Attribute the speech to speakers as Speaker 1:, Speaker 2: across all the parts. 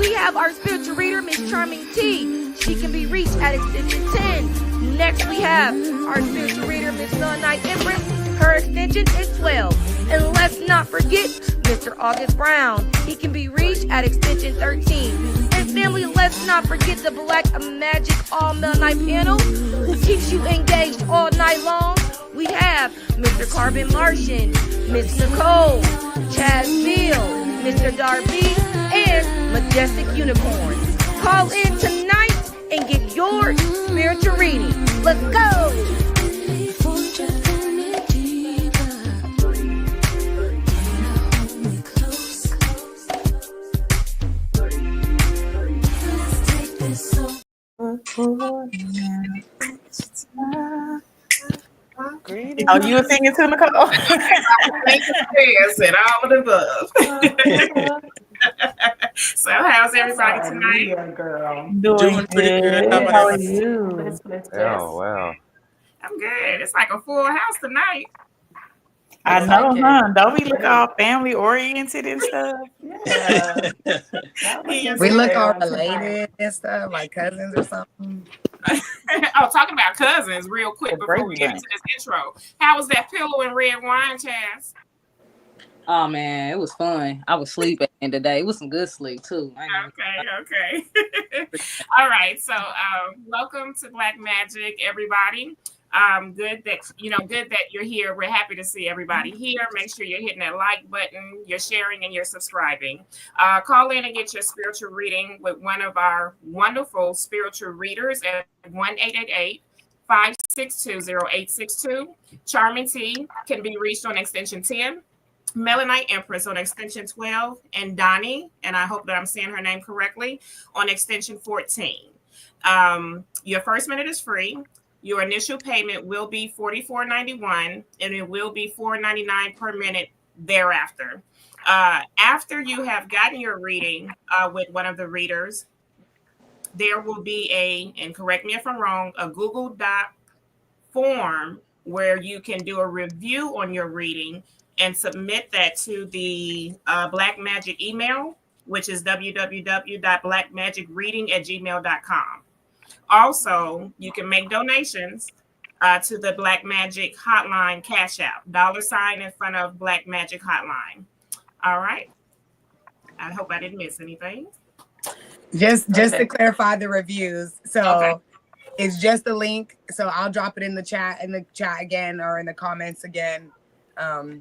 Speaker 1: we have our spiritual reader, Miss Charming T. She can be reached at extension 10. Next, we have our spiritual reader, Miss Night Empress. Her extension is 12. And let's not forget Mr. August Brown. He can be reached at extension 13. And family, let's not forget the Black Magic all-male night panel who keeps you engaged all night long. We have Mr. Carbon Martian, Miss Nicole, Chaz Bill, Mr. Darby, and Majestic Unicorn. Call in tonight and get your spiritual reading. Let's go!
Speaker 2: Oh, you were singing to Nicole?
Speaker 3: Yes, and all of the above. So, how's everybody tonight?
Speaker 2: Yeah, girl.
Speaker 4: Doing pretty good.
Speaker 2: How are you?
Speaker 4: Oh, wow.
Speaker 3: I'm good. It's like a full house tonight.
Speaker 2: I know, huh? Don't we look all family oriented and stuff?
Speaker 5: Yeah. We look all related and stuff, like cousins or something.
Speaker 3: Oh, talking about cousins real quick before we get into this intro. How was that pillow and red wine, Chaz?
Speaker 6: Oh man, it was fun. I was sleeping at the end of the day. It was some good sleep too.
Speaker 3: Okay. All right. So welcome to Black Majick, everybody. Good that you're here. We're happy to see everybody here. Make sure you're hitting that like button, you're sharing, and you're subscribing. Call in and get your spiritual reading with one of our wonderful spiritual readers at 1-888-562-0862. Charming T can be reached on extension 10. Melanite Empress on extension 12, and Donnie, and I hope that I'm saying her name correctly, on extension 14. Your first minute is free. Your initial payment will be $44.91, and it will be $4.99 per minute thereafter. After you have gotten your reading with one of the readers, there will be and correct me if I'm wrong, a Google Doc form where you can do a review on your reading and submit that to the Black Majick email, which is www.blackmagicreading@gmail.com. Also, you can make donations to the Black Majick Hotline Cash App, $ in front of Black Majick Hotline. All right. I hope I didn't miss anything.
Speaker 5: Just to clarify the reviews. So it's just a link. So I'll drop it in the chat again, or in the comments again. And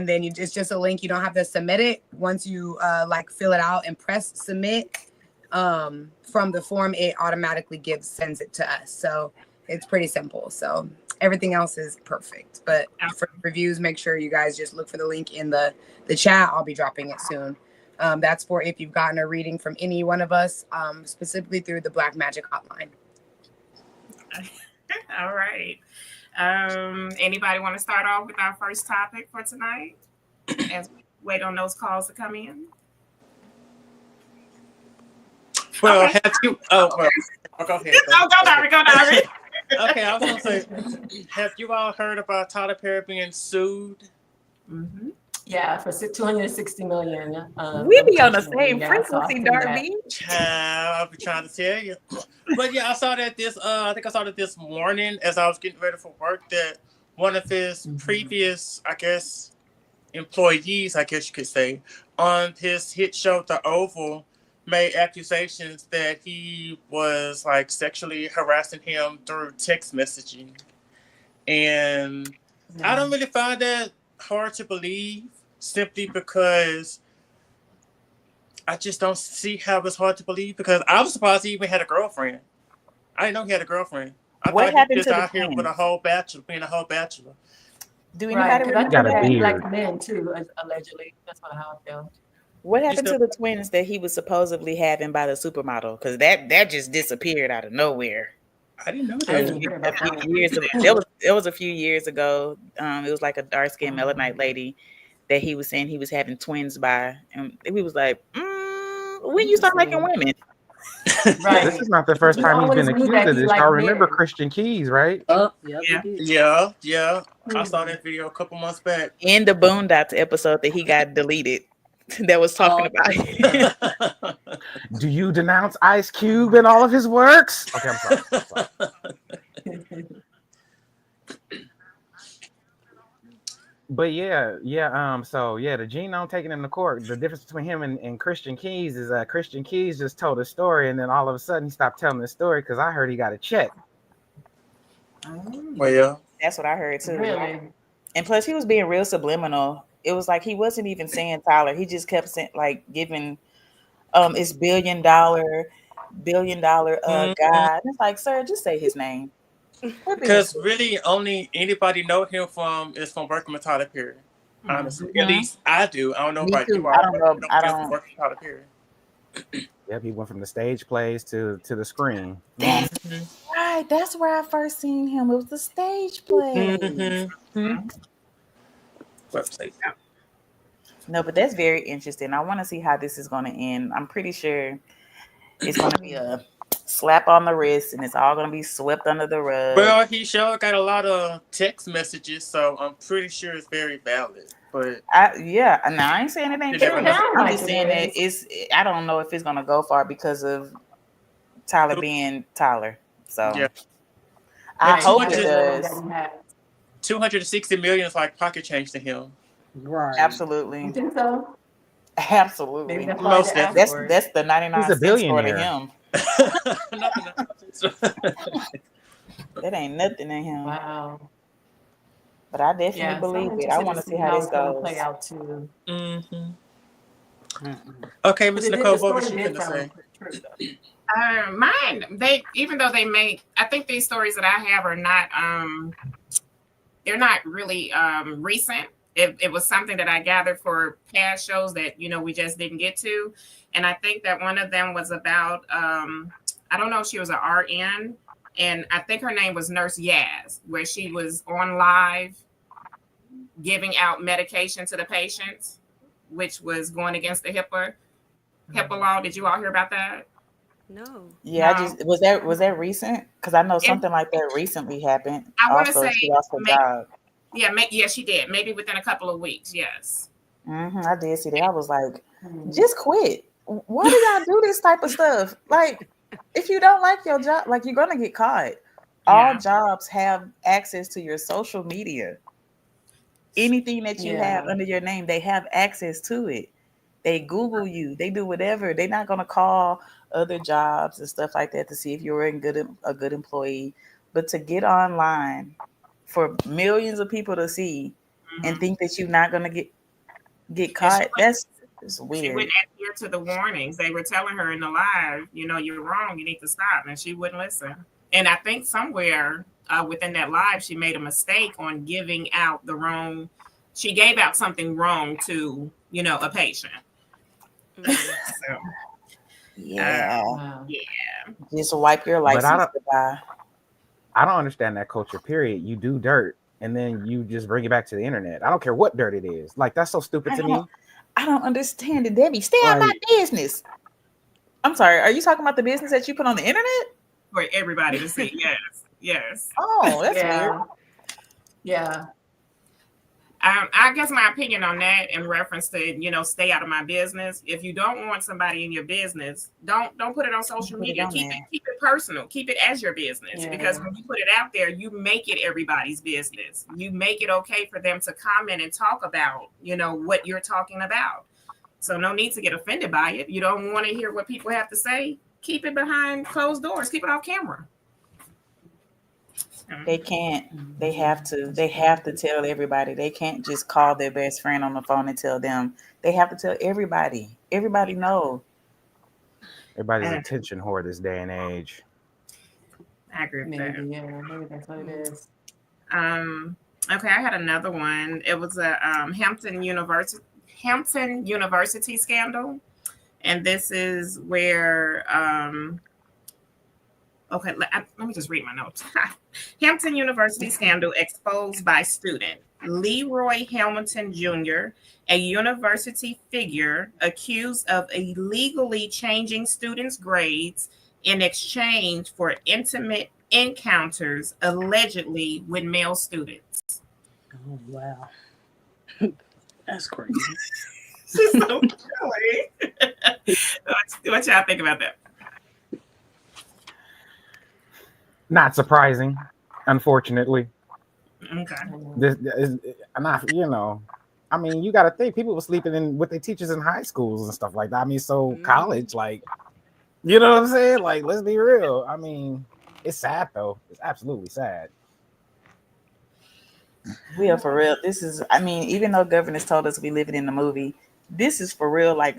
Speaker 5: then it's just a link. You don't have to submit it. Once you fill it out and press submit from the form, it automatically sends it to us. So it's pretty simple. So everything else is perfect. But for reviews, make sure you guys just look for the link in the chat. I'll be dropping it soon. That's for if you've gotten a reading from any one of us, specifically through the Black Majick Hotline.
Speaker 3: All right. Anybody want to start off with our first topic for tonight as we wait on those calls to come in?
Speaker 4: Well, have you? Oh, well, go ahead.
Speaker 3: Go, Darby.
Speaker 4: Okay, I was going to say, have you all heard about Tyler Perry being sued?
Speaker 7: Mm-hmm. Yeah, for $260 million.
Speaker 2: We be on the same frequency, Darby.
Speaker 4: I'll be trying to tell you. But yeah, I saw that this morning as I was getting ready for work that one of his previous, I guess, employees, I guess you could say, on his hit show, The Oval, made accusations that he was sexually harassing him through text messaging. And I don't really find that hard to believe, simply because I just don't see how it's hard to believe, because I was surprised he even had a girlfriend. I didn't know he had a girlfriend.
Speaker 2: What happened to the
Speaker 4: out here with being a whole bachelor.
Speaker 2: Do we know how to
Speaker 7: got black men too, allegedly? That's how I feel.
Speaker 2: What happened to the twins that he was supposedly having by the supermodel? Because that just disappeared out of nowhere.
Speaker 4: I didn't know that.
Speaker 2: It was a few years ago. It was like a dark-skinned Melanite lady that he was saying he was having twins by, and we was like, when you start liking women?
Speaker 8: Right. This is not the first time he's been accused of this. Y'all remember Christian Keys, right?
Speaker 4: Yeah. I saw that video a couple months back.
Speaker 2: In the Boondocks episode that he got deleted. That was talking about it.
Speaker 8: Do you denounce Ice Cube and all of his works? Okay, I'm sorry. But so the genome taking him to court. The difference between him and Christian Keys is Christian Keys just told a story, and then all of a sudden he stopped telling the story because I heard he got a check.
Speaker 4: Well,
Speaker 2: that's what I heard too.
Speaker 7: Really?
Speaker 2: And plus, he was being real subliminal. It was like he wasn't even saying Tyler. He just kept saying, like, giving it's $1 billion guy. And it's like, sir, just say his name.
Speaker 4: Because really, only anybody know him from working with Tyler Perry. Honestly, at least I do. I don't know about you.
Speaker 2: I don't know. I don't.
Speaker 4: Working with Tyler Perry.
Speaker 8: Yep, he went from the stage plays to the screen.
Speaker 2: That's right. That's where I first seen him. It was the stage play. No, but that's very interesting. I want to see how this is going to end. I'm pretty sure it's going to be a slap on the wrist, and it's all going to be swept under the rug.
Speaker 4: Well, he sure got a lot of text messages, so I'm pretty sure it's very valid. But
Speaker 2: I ain't saying it ain't true. I'm just saying that I don't know if it's going to go far because of Tyler being Tyler. So
Speaker 4: yeah.
Speaker 2: I hope it does.
Speaker 4: 260 million is like pocket change to him.
Speaker 6: Right.
Speaker 2: Absolutely.
Speaker 7: You think so?
Speaker 2: Absolutely.
Speaker 7: Maybe
Speaker 2: That's the 99
Speaker 8: He's a billionaire.
Speaker 2: to him. That ain't nothing in him.
Speaker 7: Wow.
Speaker 2: But I definitely believe it. I want to see how this goes.
Speaker 7: Play out too.
Speaker 4: Okay, Miss Nicole, what was you going to say?
Speaker 3: Mine, even though they make, I think these stories that I have are not, they're not really recent. It was something that I gathered for past shows that, we just didn't get to. And I think that one of them was about, I don't know if she was an RN, and I think her name was Nurse Yaz, where she was on live giving out medication to the patients, which was going against the HIPAA law. Did you all hear about that?
Speaker 1: No.
Speaker 2: Yeah, no. Was that recent? Because I know something like that recently happened.
Speaker 3: I want to say
Speaker 2: she lost her job.
Speaker 3: Yeah, she did. Maybe within a couple of weeks. Yes.
Speaker 2: I did see that. I was like, just quit. Why do y'all do this type of stuff? Like, if you don't like your job, like, you're gonna get caught. All jobs have access to your social media. Anything that you have under your name, they have access to it. They Google you. They do whatever. They're not gonna call other jobs and stuff like that to see if you're a good employee. But to get online for millions of people to see and think that you're not gonna get caught, that's weird.
Speaker 3: She wouldn't adhere to the warnings. They were telling her in the live, you're wrong, you need to stop, and she wouldn't listen. And I think somewhere within that live, she made a mistake on giving out she gave out something wrong to, a patient. So,
Speaker 2: yeah. Just wipe your license goodbye.
Speaker 8: I don't understand that culture, period. You do dirt and then you just bring it back to the internet. I don't care what dirt it is. Like, that's so stupid to me.
Speaker 2: I don't understand it, Debbie. Stay out of my business. I'm sorry. Are you talking about the business that you put on the internet?
Speaker 3: For everybody to see. Yes.
Speaker 2: Oh, that's weird.
Speaker 7: Yeah.
Speaker 3: I guess my opinion on that in reference to, stay out of my business. If you don't want somebody in your business, don't put it on social media. Keep it personal. Keep it as your business. Because when you put it out there, you make it everybody's business. You make it okay for them to comment and talk about, what you're talking about. So no need to get offended by it. You don't want to hear what people have to say. Keep it behind closed doors. Keep it off camera.
Speaker 2: They can't. They have to tell everybody. They can't just call their best friend on the phone and tell them. They have to tell everybody. Everybody know.
Speaker 8: Everybody's attention whore this day and age.
Speaker 3: I agree with that.
Speaker 7: Yeah, maybe that's what it is.
Speaker 3: Okay, I had another one. It was a Hampton University scandal. And this is where let me just read my notes. Hampton University scandal exposed by student Leroy Hamilton Jr., a university figure accused of illegally changing students' grades in exchange for intimate encounters allegedly with male students.
Speaker 6: Oh, wow. That's crazy.
Speaker 3: She's so silly. What y'all think about that?
Speaker 8: Not surprising, unfortunately.
Speaker 3: Okay.
Speaker 8: This is not, I mean, you got to think people were sleeping in with their teachers in high schools and stuff like that. I mean, so college, like, you know what I'm saying? Like, let's be real. I mean, it's sad though. It's absolutely sad.
Speaker 2: We are for real. This is, I mean, even though governors told us we living in the movie, this is for real, like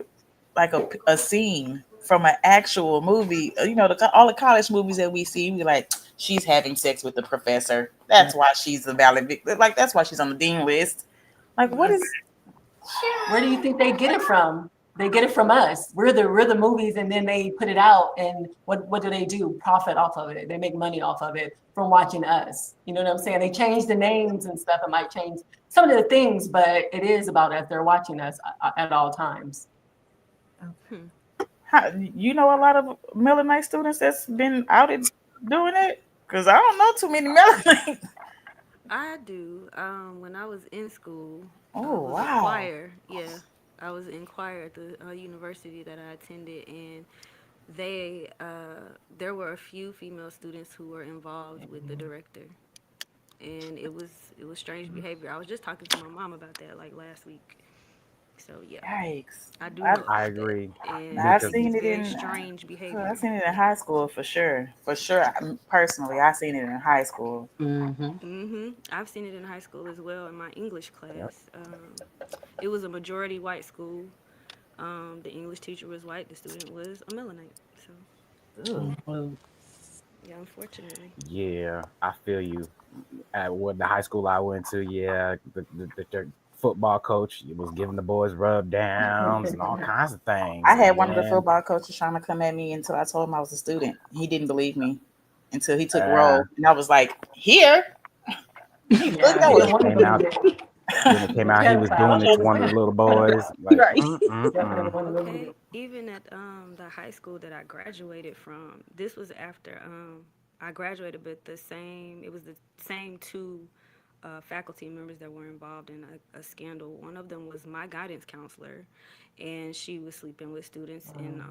Speaker 2: a scene from an actual movie. You know, all the college movies that we see, we like, she's having sex with the professor. That's why she's a valid victim. Like, that's why she's on the dean list. Like, what is?
Speaker 7: Where do you think they get it from? They get it from us. We're the movies, and then they put it out, and what do they do? Profit off of it. They make money off of it from watching us. You know what I'm saying? They change the names and stuff. It might change some of the things, but it is about us. They're watching us at all times.
Speaker 2: You know a lot of Mennonite students that's been outed doing it? Because I don't know too many Mennonite.
Speaker 9: I do. When I was in school, I
Speaker 2: Oh,
Speaker 9: was a
Speaker 2: wow.
Speaker 9: choir. Yeah, I was in choir at the university that I attended, and there were a few female students who were involved with the director, and it was strange behavior. I was just talking to my mom about that like last week. So yeah,
Speaker 2: Yikes.
Speaker 9: I do
Speaker 2: I,
Speaker 9: know
Speaker 8: I
Speaker 9: about that,
Speaker 8: agree
Speaker 9: and
Speaker 2: I've
Speaker 9: I
Speaker 8: because
Speaker 9: think
Speaker 2: seen
Speaker 9: it's
Speaker 2: it
Speaker 9: very
Speaker 2: in
Speaker 9: strange
Speaker 2: I've
Speaker 9: behavior.
Speaker 2: seen it in high school for sure. For sure. Personally, I seen it in high school.
Speaker 9: I've seen it in high school as well in my English
Speaker 8: yep.
Speaker 9: class. It was a majority white school. The English teacher was white. The student was a Mennonite. So
Speaker 2: Ugh.
Speaker 9: yeah, unfortunately.
Speaker 8: Yeah, I feel you. At what the high school I went to, yeah, the football coach was giving the boys rub downs and all kinds of things,
Speaker 2: I had
Speaker 8: and
Speaker 2: one of the
Speaker 8: then
Speaker 2: football coaches trying to come at me until I told him I was a student. He didn't believe me until he took
Speaker 8: uh,
Speaker 2: roll. And I was like, here? He looked,
Speaker 7: Yeah,
Speaker 2: I
Speaker 7: he
Speaker 8: then
Speaker 7: don't
Speaker 2: was
Speaker 8: it
Speaker 7: want to
Speaker 8: came
Speaker 7: believe
Speaker 8: out.
Speaker 7: it.
Speaker 8: Then it came
Speaker 7: They're
Speaker 8: out he was
Speaker 7: pedophile.
Speaker 8: doing it to
Speaker 7: Yes.
Speaker 8: one of the little boys. Like,
Speaker 2: right.
Speaker 7: Definitely want to believe
Speaker 9: Okay,
Speaker 7: it.
Speaker 9: even at the high school that I graduated from, this was after I graduated, but it was the same two faculty members that were involved in a scandal. One of them was my guidance counselor, and she was sleeping with students, and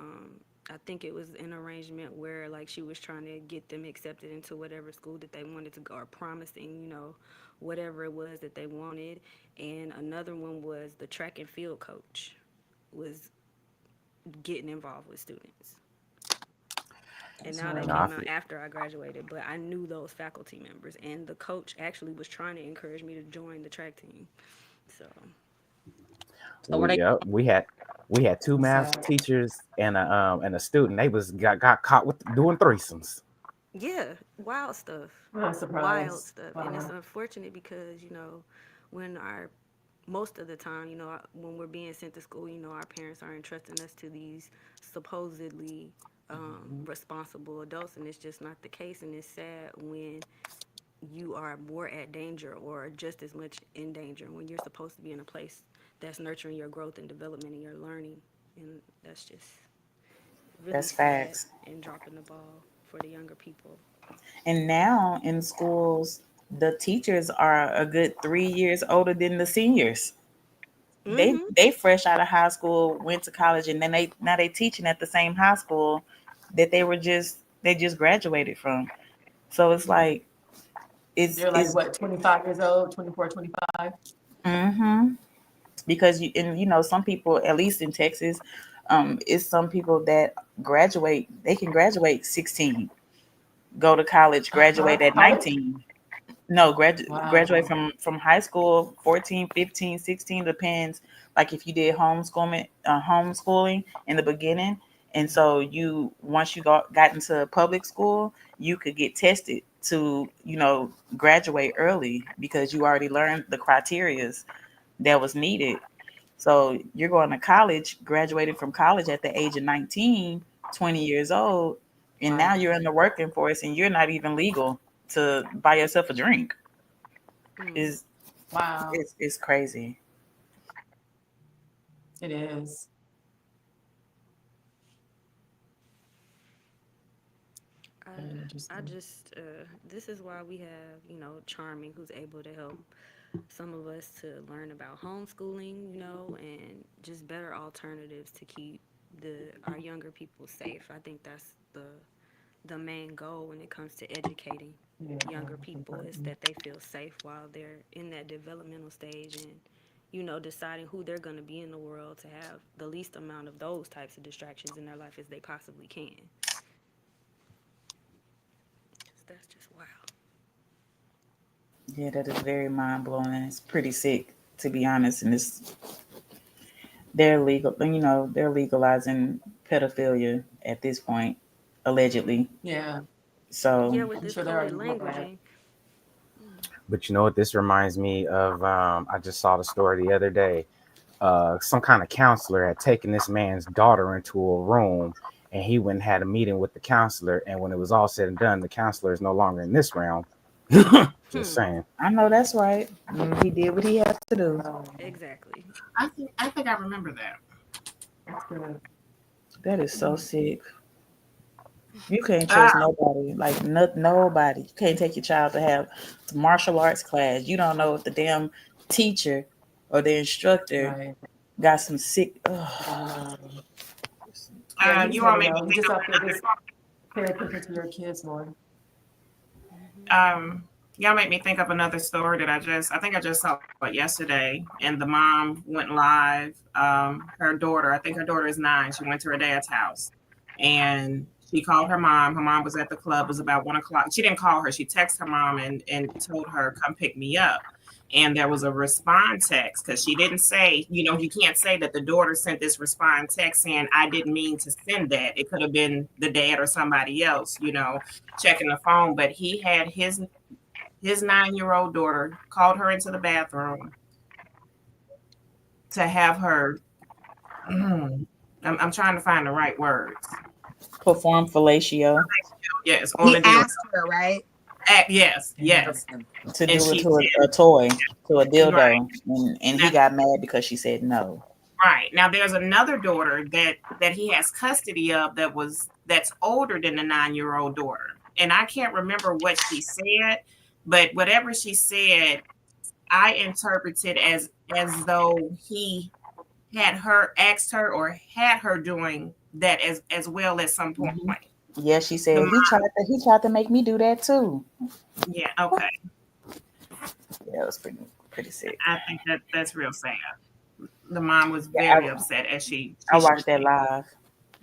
Speaker 9: I think it was an arrangement where like she was trying to get them accepted into whatever school that they wanted to go, or promising, whatever it was that they wanted. And another one was the track and field coach was getting involved with students. And now that
Speaker 8: no, I
Speaker 9: came out
Speaker 8: feel,
Speaker 9: after I graduated, but I knew those faculty members, and the coach actually was trying to encourage me to join the track team. So
Speaker 6: So were they?
Speaker 8: we had two
Speaker 7: It's
Speaker 8: math
Speaker 7: sad.
Speaker 8: teachers and a student. They got caught with doing threesomes.
Speaker 9: yeah, wild stuff,
Speaker 7: I'm not
Speaker 9: wild
Speaker 7: surprised.
Speaker 9: stuff, and it's
Speaker 7: Wow.
Speaker 9: unfortunate because when our most of the time, when we're being sent to school, our parents are entrusting us to these supposedly responsible adults, and it's just not the case. And it's sad when you are more at danger or just as much in danger when you're supposed to be in a place that's nurturing your growth and development and your learning. And that's just really
Speaker 2: That's
Speaker 9: sad
Speaker 2: facts.
Speaker 9: and dropping the ball for the younger people.
Speaker 2: And now in schools, the teachers are a good 3 years older than the seniors.
Speaker 9: Mm-hmm.
Speaker 2: They fresh out of high school, went to college, and then they teaching at the same high school that they just graduated from. So it's like
Speaker 7: They're like
Speaker 2: it's
Speaker 7: what, 25 years old, 24, 25?
Speaker 2: mm-hmm. Because some people, at least in Texas, it's some people that they can graduate 16, go to college, graduate at
Speaker 7: College?
Speaker 2: 19. No, graduate
Speaker 7: Wow.
Speaker 2: from high school 14, 15, 16, depends. Like if you did homeschooling in the beginning, and so once you got into public school, you could get tested to graduate early because you already learned the criterias that was needed. So you're going to college, graduated from college at the age of 19, 20 years old, and now
Speaker 7: Right.
Speaker 2: you're in the working force and you're not even legal to buy yourself a drink.
Speaker 9: Mm.
Speaker 2: Is
Speaker 7: Wow.
Speaker 2: it's crazy.
Speaker 7: It is.
Speaker 9: I,
Speaker 7: Very
Speaker 9: I
Speaker 7: interesting.
Speaker 9: just, this is why we have, Charming, who's able to help some of us to learn about homeschooling, and just better alternatives to keep our younger people safe. I think that's the main goal when it comes to educating younger people, is that they feel safe while they're in that developmental stage, and deciding who they're going to be in the world, to have the least amount of those types of distractions in their life as they possibly can. That's just wild.
Speaker 2: Yeah, that is very mind blowing. It's pretty sick, to be honest. And they're legal, they're legalizing pedophilia at this point, allegedly.
Speaker 7: Yeah.
Speaker 2: So
Speaker 9: Yeah, with
Speaker 7: I'm
Speaker 9: this
Speaker 7: sure they're
Speaker 9: coded
Speaker 7: already doing that.
Speaker 9: languaging.
Speaker 8: But you know what? This reminds me of. I just saw the story the other day. Some kind of counselor had taken this man's daughter into a room, and he went and had a meeting with the counselor. And when it was all said and done, the counselor is no longer in this realm. Just saying.
Speaker 2: I know that's right. He did what he had to do.
Speaker 9: Exactly.
Speaker 3: I think I remember that.
Speaker 7: That's good.
Speaker 2: That is so sick. You can't trust nobody. Like nobody. You can't take your child to have a martial arts class. You don't know if the damn teacher or the instructor
Speaker 7: Right.
Speaker 2: got some sick.
Speaker 7: Yeah, you
Speaker 3: You all
Speaker 7: never
Speaker 3: made
Speaker 7: know.
Speaker 3: me
Speaker 7: You
Speaker 3: think
Speaker 7: just
Speaker 3: of
Speaker 7: have to
Speaker 3: another.
Speaker 7: just pay attention to your kids more.
Speaker 3: Y'all make me think of another story that I think I just saw it yesterday, and the mom went live. Her daughter, I think her daughter is 9. She went to her dad's house, and she called her mom. Her mom was at the club. It was about 1 o'clock. She didn't call her. She texted her mom and told her, "Come pick me up." And there was a response text, because she didn't say, you can't say that the daughter sent this response text saying, "I didn't mean to send that." It could have been the dad or somebody else, checking the phone. But he had his 9-year-old daughter, called her into the bathroom to have her. I'm trying to find the right words.
Speaker 2: Perform fellatio
Speaker 3: Yes, on
Speaker 5: He
Speaker 3: the dildo.
Speaker 5: asked her, right?
Speaker 3: Yes.
Speaker 2: to
Speaker 3: And
Speaker 2: do it
Speaker 3: she
Speaker 2: to
Speaker 3: said,
Speaker 2: a toy, to a
Speaker 3: right.
Speaker 2: dildo, and he
Speaker 3: Now,
Speaker 2: got mad because she said no.
Speaker 3: right. Now there's another daughter that he has custody of that's older than the 9-year-old daughter. And I can't remember what she said, but whatever she said, I interpreted as though he had her asked her or had her doing that as well at some point.
Speaker 2: Mhm. Yeah, she
Speaker 3: The
Speaker 2: said
Speaker 3: mom,
Speaker 2: he tried to make me do that too.
Speaker 3: yeah, okay.
Speaker 2: Yeah, it was pretty sick.
Speaker 3: I think that's real sad. The mom was
Speaker 2: Yeah,
Speaker 3: very upset as she
Speaker 2: I
Speaker 3: shared
Speaker 2: watched that
Speaker 3: it.
Speaker 2: live.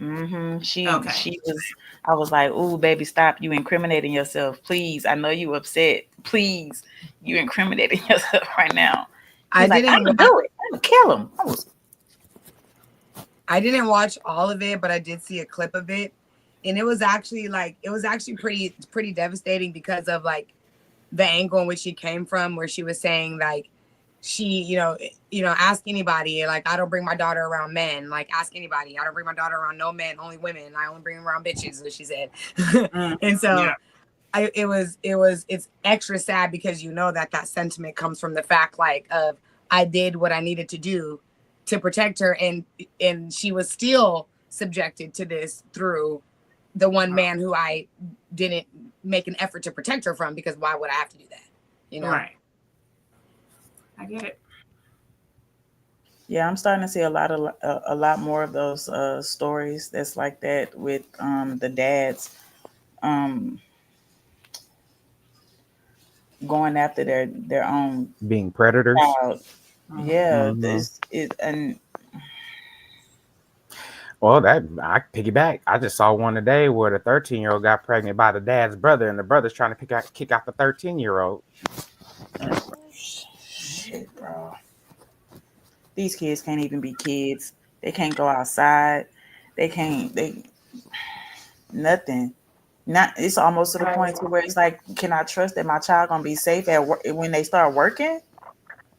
Speaker 3: Okay.
Speaker 2: She was. I was like, "Ooh, baby, stop! You incriminating yourself, please. I know you upset. Please, you incriminating yourself right now."
Speaker 5: I
Speaker 2: He's like, "I'm
Speaker 5: didn't
Speaker 2: gonna
Speaker 5: watch
Speaker 2: do it. I'm gonna kill him."
Speaker 5: I didn't watch all of it, but I did see a clip of it. And it was actually pretty devastating because of like the angle in which she came from, where she was saying like she, ask anybody, like I don't bring my daughter around men, like ask anybody. I don't bring my daughter around no men, only women. I only bring them around bitches, as she said. And so
Speaker 3: Yeah.
Speaker 5: it's extra sad because that sentiment comes from the fact like of I did what I needed to do to protect her, and she was still subjected to this through the one man who I didn't make an effort to protect her from, because why would I have to do that?
Speaker 3: Right. I get it.
Speaker 2: Yeah, I'm starting to see a lot more of those stories that's like that with the dads um, going after their own
Speaker 8: Being predators.
Speaker 2: child. Yeah,
Speaker 8: Mhm.
Speaker 2: this it and
Speaker 8: Well, that I piggyback. I just saw one today where the 13-year-old got pregnant by the dad's brother, and the brother's trying to kick out the 13-year-old.
Speaker 2: shit, bro. These kids can't even be kids. They can't go outside. They can't. They nothing. Not. It's almost to the
Speaker 7: Right.
Speaker 2: point to where it's like, can I trust that my child gonna be safe at work when they start working?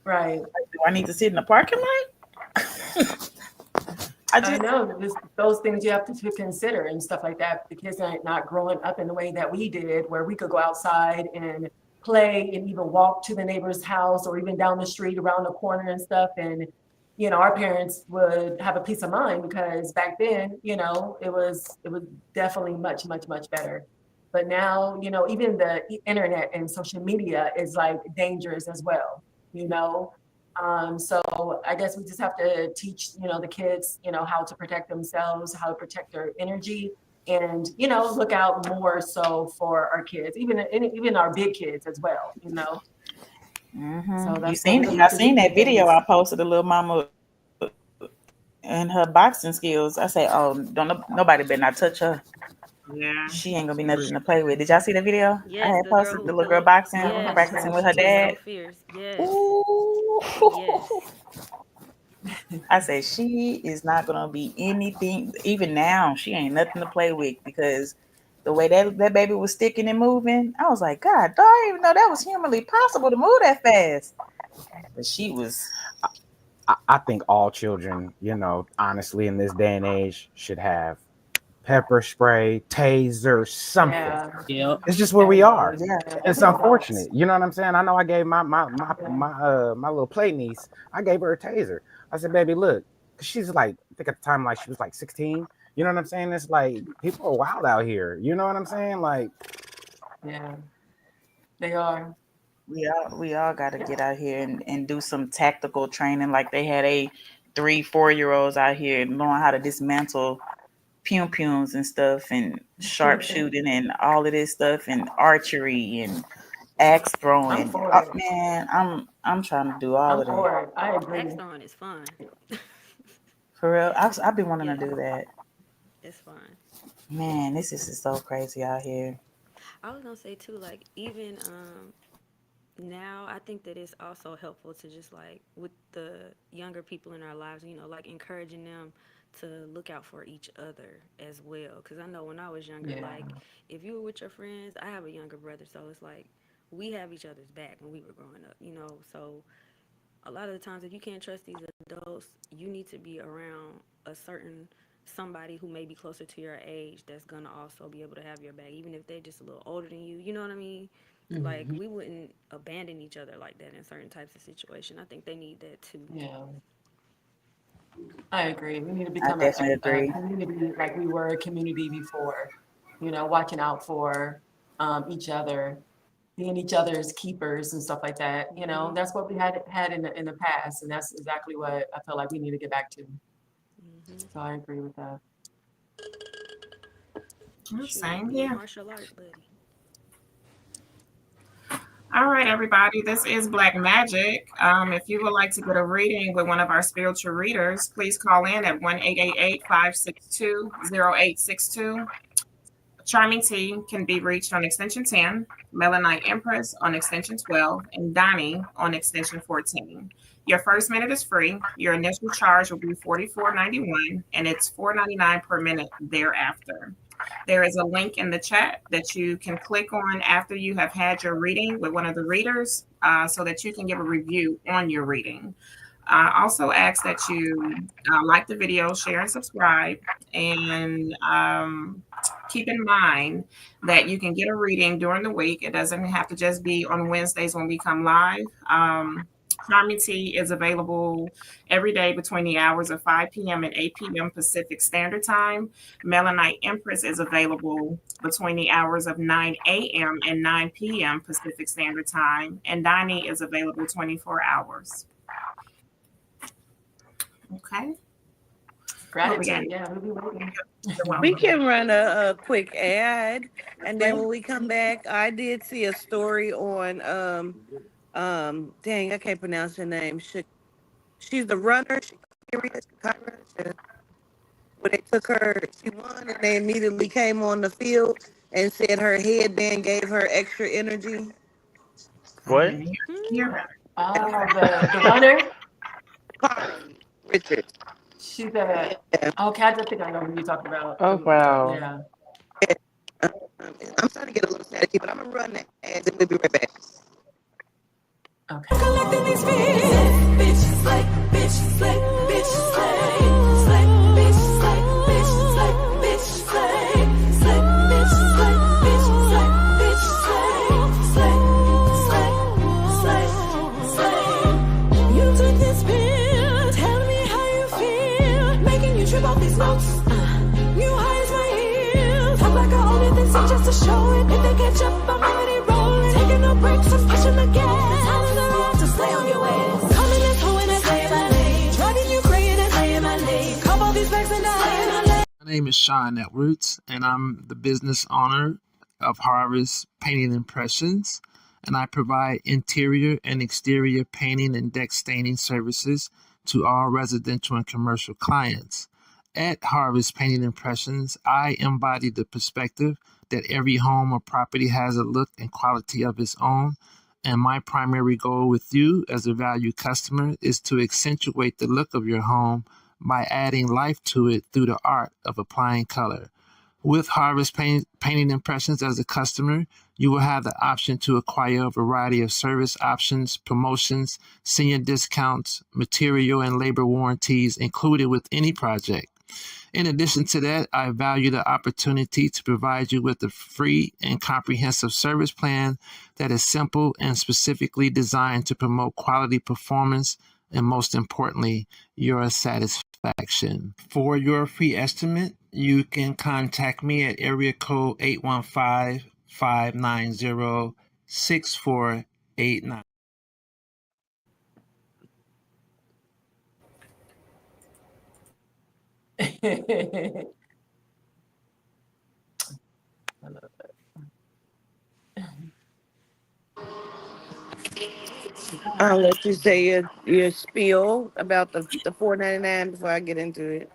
Speaker 7: Right.
Speaker 2: Do I need to sit in the parking lot?
Speaker 7: I know those things you have to consider and stuff like that. The kids are not growing up in the way that we did, where we could go outside and play and even walk to the neighbor's house or even down the street around the corner and stuff. And, our parents would have a peace of mind because back then, it was definitely much, much, much better. But now, even the internet and social media is like dangerous as well. you know. So I guess we just have to teach, the kids, how to protect themselves, how to protect their energy, and, look out more so for our kids, even our big kids as well, So
Speaker 2: You
Speaker 7: that's what
Speaker 2: seen
Speaker 7: we
Speaker 2: it?
Speaker 7: need
Speaker 2: I
Speaker 7: to
Speaker 2: seen
Speaker 7: do
Speaker 2: that
Speaker 7: these
Speaker 2: video
Speaker 7: days.
Speaker 2: I posted of little mama and her boxing skills. I say, oh, nobody better not touch her.
Speaker 3: Yeah.
Speaker 2: She ain't gonna be nothing to play with. Did y'all see the video? I
Speaker 9: Yes,
Speaker 2: had
Speaker 9: the girl
Speaker 2: posted
Speaker 9: who
Speaker 2: the little girl boxing,
Speaker 9: yes,
Speaker 2: practicing with her
Speaker 9: she was
Speaker 2: dad.
Speaker 9: so fierce. Yes,
Speaker 2: Ooh.
Speaker 9: yes.
Speaker 2: I said she is not gonna be anything. Even now, she ain't nothing to play with because the way that baby was sticking and moving, I was like, God, I didn't even know that was humanly possible to move that fast. But she was.
Speaker 8: I think all children, honestly, in this day and age, should have pepper spray, taser, something.
Speaker 7: Yeah.
Speaker 6: Yep.
Speaker 8: It's just where we are.
Speaker 2: Yeah.
Speaker 8: It's unfortunate. You know what I'm saying? I know I gave my little play niece, I gave her a taser. I said, baby, look, because she's like, I think at the time, like she was like 16. You know what I'm saying? It's like people are wild out here. You know what I'm saying? Like,
Speaker 7: Yeah, they are.
Speaker 2: We all got to get out here and do some tactical training. Like they had 3-4-year-olds out here knowing how to dismantle pum-pums and stuff and sharpshooting and all of this stuff and archery and axe
Speaker 7: I'm
Speaker 2: throwing.
Speaker 7: for
Speaker 2: Oh,
Speaker 7: it.
Speaker 2: man, I'm trying to do all
Speaker 7: I'm
Speaker 2: of that.
Speaker 7: for it. I agree.
Speaker 9: Axe throwing is fun.
Speaker 2: For real, I've been wanting
Speaker 9: Yeah.
Speaker 2: to do that.
Speaker 9: It's fun.
Speaker 2: Man, this is so crazy out here.
Speaker 9: I was gonna say too, like even now I think that it's also helpful to just like with the younger people in our lives, like encouraging them to look out for each other as well. Because I know when I was younger,
Speaker 7: Yeah.
Speaker 9: like if you were with your friends, I have a younger brother, so it's like we have each other's back when we were growing up. So a lot of the times if you can't trust these adults, you need to be around a certain somebody who may be closer to your age that's gonna also be able to have your back, even if they're just a little older than you. You know what I mean? Like we wouldn't abandon each other like that in certain types of situations. I think they need that too.
Speaker 7: Yeah, I agree. We need to
Speaker 2: I
Speaker 7: become
Speaker 2: definitely
Speaker 7: a
Speaker 2: agree.
Speaker 7: community like we were a community before, watching out for each other, being each other's keepers and stuff like that. That's what we had in the past, and that's exactly what I feel like we need to get back to. So I agree with that.
Speaker 3: Same
Speaker 9: Be a
Speaker 3: here.
Speaker 9: martial arts buddy.
Speaker 3: All right, everybody. This is Black Magic. If you would like to get a reading with one of our spiritual readers, please call in at 1-888-562-0862. Charming T can be reached on extension 10, Melanite Empress on extension 12, and Donnie on extension 14. Your first minute is free. Your initial charge will be $44.91, and it's $4.99 per minute thereafter. There is a link in the chat that you can click on after you have had your reading with one of the readers so that you can give a review on your reading. I also ask that you like the video, share and subscribe, and keep in mind that you can get a reading during the week. It doesn't have to just be on Wednesdays when we come live. Charming T is available every day between the hours of 5 p.m. and 8 p.m. Pacific Standard Time. Melanite Empress is available between the hours of 9 a.m. and 9 p.m. Pacific Standard Time. And Donnie is available 24 hours. Okay.
Speaker 7: Gratitude. Yeah, we'll be waiting.
Speaker 10: We can run a quick ad, and then when we come back, I did see a story on dang, I can't pronounce her name. She's the runner. When they took her, she won, and they immediately came on the field and said her headband gave her extra energy.
Speaker 4: What?
Speaker 7: Oh, the runner.
Speaker 10: Richard.
Speaker 7: She's a. Okay, I just think I know who you're talking about.
Speaker 4: Oh, wow.
Speaker 7: Yeah.
Speaker 10: I'm starting to get a little staticky, but I'm gonna run that ad and we'll be right back.
Speaker 7: Okay.
Speaker 11: Collecting these feelings. Bitch, slay, bitch, slay, bitch, slay, slay, bitch, slay, bitch, slay, bitch, slay, slay, bitch, slay, bitch, slay, bitch, slay, slay, slay, slay, slay. You took this pill, tell me how you feel, making you trip off these notes. You high as my heels, talk like I own it, then so just to show it. If they catch up, I'm already rolling, taking no breaks, I'm pushing the gas. Slay on your way.
Speaker 12: name is Sean Edwards, and I'm the business owner of Harvest Painting Impressions, and I provide interior and exterior painting and deck staining services to all residential and commercial clients. At Harvest Painting Impressions, I embody the perspective that every home or property has a look and quality of its own, and my primary goal with you as a valued customer is to accentuate the look of your home by adding life to it through the art of applying color. With Harvest Painting Impressions as a customer, you will have the option to acquire a variety of service options, promotions, senior discounts, material and labor warranties included with any project. In addition to that, I value the opportunity to provide you with a free and comprehensive service plan that is simple and specifically designed to promote quality performance and, most importantly, your satisfaction. For your free estimate, you can contact me at area code 815-590-6489.
Speaker 10: I'll let you say your spiel about the $4.99 before I get into it.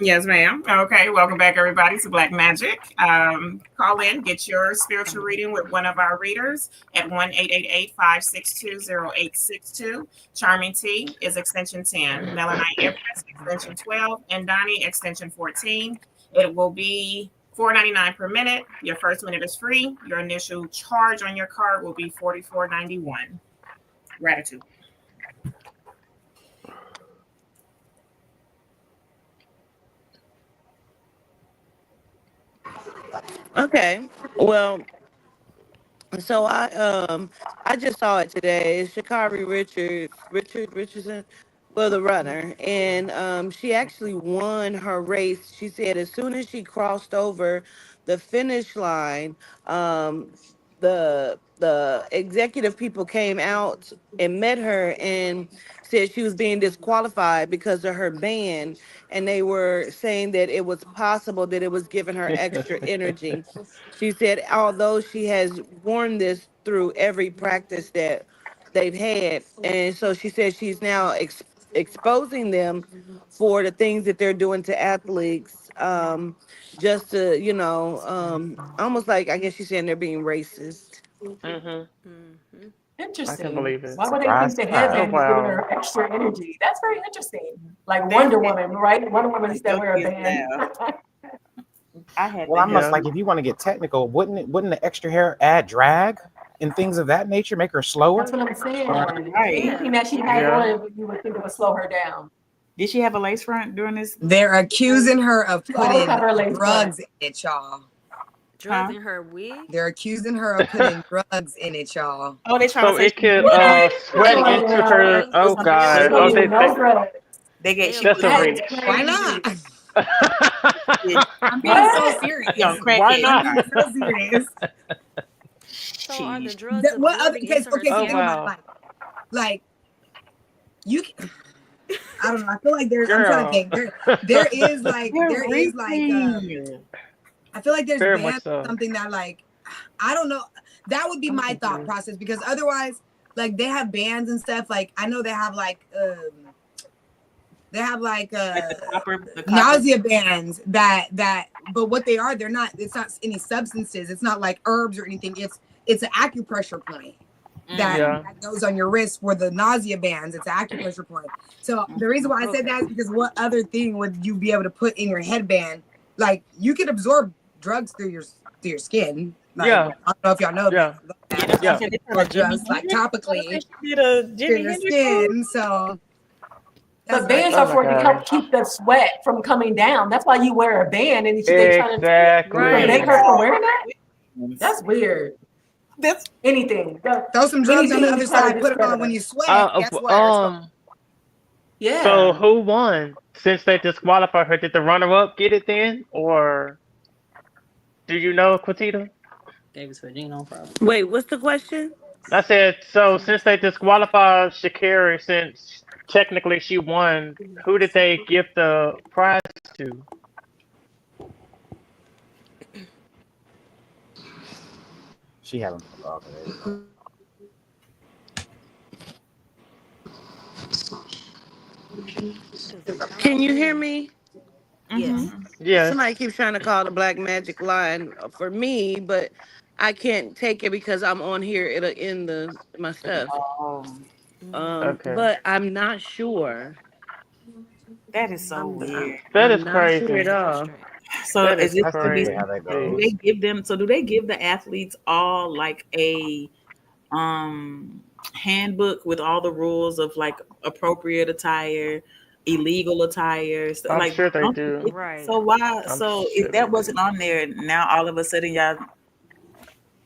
Speaker 3: Yes, ma'am. Okay, welcome back, everybody, to Black Magic. Call in, get your spiritual reading with one of our readers at 1-888-562-0862. Charming T is extension 10, Melanite Empress extension 12, and Donnie extension 14. It will be $4.99 per minute. Your first minute is free. Your initial charge on your card will be $44.91. Gratitude.
Speaker 10: Okay. Well, so I just saw it today. It's Shakari Richardson, well, the runner, and she actually won her race. She said as soon as she crossed over the finish line, the executive people came out and met her and said she was being disqualified because of her band, and they were saying that it was possible that it was giving her extra energy. She said, although she has worn this through every practice that they've had, and so she said she's now exposing them for the things that they're doing to athletes, just to, almost like, I guess she's saying they're being racist.
Speaker 7: Interesting.
Speaker 13: I can believe it.
Speaker 7: Why would they
Speaker 8: Surprise,
Speaker 7: think the
Speaker 8: surprise.
Speaker 7: headband is giving her extra energy? That's very interesting. Like Wonder Woman, right? Wonder Woman used to wear a band.
Speaker 2: I had
Speaker 8: Well,
Speaker 2: to
Speaker 8: almost
Speaker 13: Yeah.
Speaker 8: like if you want to get technical, wouldn't the extra hair add drag and things of that nature, make her slower?
Speaker 7: That's what I'm saying.
Speaker 2: Right.
Speaker 7: Anything that she has
Speaker 13: Yeah.
Speaker 7: on it, you would think it would slow her down.
Speaker 2: Did she have a lace front during this?
Speaker 5: They're accusing her of
Speaker 7: She always
Speaker 5: putting
Speaker 7: have her lace
Speaker 5: drugs
Speaker 7: front.
Speaker 5: in it, y'all.
Speaker 9: Drugs
Speaker 2: Huh?
Speaker 9: in her wig?
Speaker 5: They're accusing her of putting drugs in it, y'all.
Speaker 2: Oh, they trying
Speaker 13: So
Speaker 2: to say
Speaker 13: it could
Speaker 7: What?
Speaker 13: sweat
Speaker 7: Come on
Speaker 13: into
Speaker 7: now.
Speaker 13: her. Oh
Speaker 2: She
Speaker 13: God.
Speaker 7: She
Speaker 13: Oh,
Speaker 7: don't need no drugs.
Speaker 2: they get she
Speaker 13: That's
Speaker 2: was
Speaker 13: a
Speaker 2: on
Speaker 13: reach.
Speaker 7: That's
Speaker 5: Why
Speaker 7: crazy.
Speaker 5: not?
Speaker 2: Yeah.
Speaker 5: I'm being so
Speaker 7: What?
Speaker 5: serious.
Speaker 2: She on
Speaker 13: Why
Speaker 2: crackhead.
Speaker 13: not?
Speaker 5: I'm being so serious.
Speaker 9: So are the
Speaker 2: Sheesh.
Speaker 9: drugs
Speaker 5: What other?
Speaker 9: absorbing
Speaker 5: Okay,
Speaker 9: into her
Speaker 5: okay. So
Speaker 13: Oh
Speaker 5: think
Speaker 9: skin?
Speaker 5: about it,
Speaker 13: wow,
Speaker 5: like you. I don't know. I feel like there's. I'm trying to
Speaker 13: girl.
Speaker 5: think. There is like
Speaker 2: They're reaching.
Speaker 5: I feel like there's
Speaker 13: Very much
Speaker 5: bans
Speaker 13: so.
Speaker 5: something that like I don't know. That would be my thought process because otherwise, like they have bans and stuff. Like I know they have like
Speaker 2: Like the copper
Speaker 5: nausea bans that but what they are, they're not. It's not any substances. It's not like herbs or anything. It's an acupressure point that,
Speaker 13: Yeah.
Speaker 5: that goes on your wrist for the nausea bands. It's an acupressure point. So the reason why I said that is because what other thing would you be able to put in your headband? Like you could absorb drugs through your skin. Like
Speaker 13: Yeah.
Speaker 5: I don't know if y'all know
Speaker 13: Yeah.
Speaker 5: that.
Speaker 13: Yeah.
Speaker 5: Or drugs like topically
Speaker 2: did a
Speaker 5: through
Speaker 2: Jimmy
Speaker 5: your
Speaker 2: Hendrix
Speaker 5: skin. So that's
Speaker 7: But bands
Speaker 13: Oh
Speaker 7: are
Speaker 13: my
Speaker 7: for to help
Speaker 13: gosh.
Speaker 7: keep the sweat from coming down. That's why you wear a band, and they trying to
Speaker 13: Exactly.
Speaker 7: prevent her from wearing that. That's weird.
Speaker 2: That's
Speaker 7: anything.
Speaker 5: throw some drugs on the
Speaker 7: Anything
Speaker 5: other
Speaker 7: to try to
Speaker 5: side, put it
Speaker 7: discredit
Speaker 5: on when
Speaker 7: her.
Speaker 5: you sweat. Guess what?
Speaker 7: Yeah.
Speaker 13: So who won? Since they disqualified her, did the runner-up get it then, or do you know, Quatita?
Speaker 6: Gave it to Gino, probably.
Speaker 10: Wait, what's the question?
Speaker 13: I said so. Since they disqualified Shakira, since technically she won, who did they give the prize to?
Speaker 8: She haven't been involved in it.
Speaker 10: Can you hear me?
Speaker 9: Yes.
Speaker 13: Yes.
Speaker 10: Somebody keeps trying to call the Black Magic line for me, but I can't take it because I'm on here. It'll end my stuff.
Speaker 2: Oh,
Speaker 13: Okay.
Speaker 10: But I'm not sure.
Speaker 2: that is so
Speaker 10: I'm
Speaker 2: weird.
Speaker 13: That is
Speaker 10: not sure
Speaker 13: crazy.
Speaker 10: at all.
Speaker 2: So
Speaker 13: That is
Speaker 2: is it
Speaker 8: That's
Speaker 2: to be?
Speaker 8: typically how that
Speaker 2: Do
Speaker 13: crazy.
Speaker 8: goes.
Speaker 2: they give them? So do they give the athletes all like a handbook with all the rules of like appropriate attire, illegal attire, so,
Speaker 13: I'm
Speaker 2: like
Speaker 13: sure they
Speaker 2: don't
Speaker 13: do.
Speaker 9: Right.
Speaker 2: so why?
Speaker 13: I'm
Speaker 2: So
Speaker 13: sure
Speaker 2: if
Speaker 13: they
Speaker 2: that
Speaker 13: do.
Speaker 2: wasn't on there, now all of a sudden y'all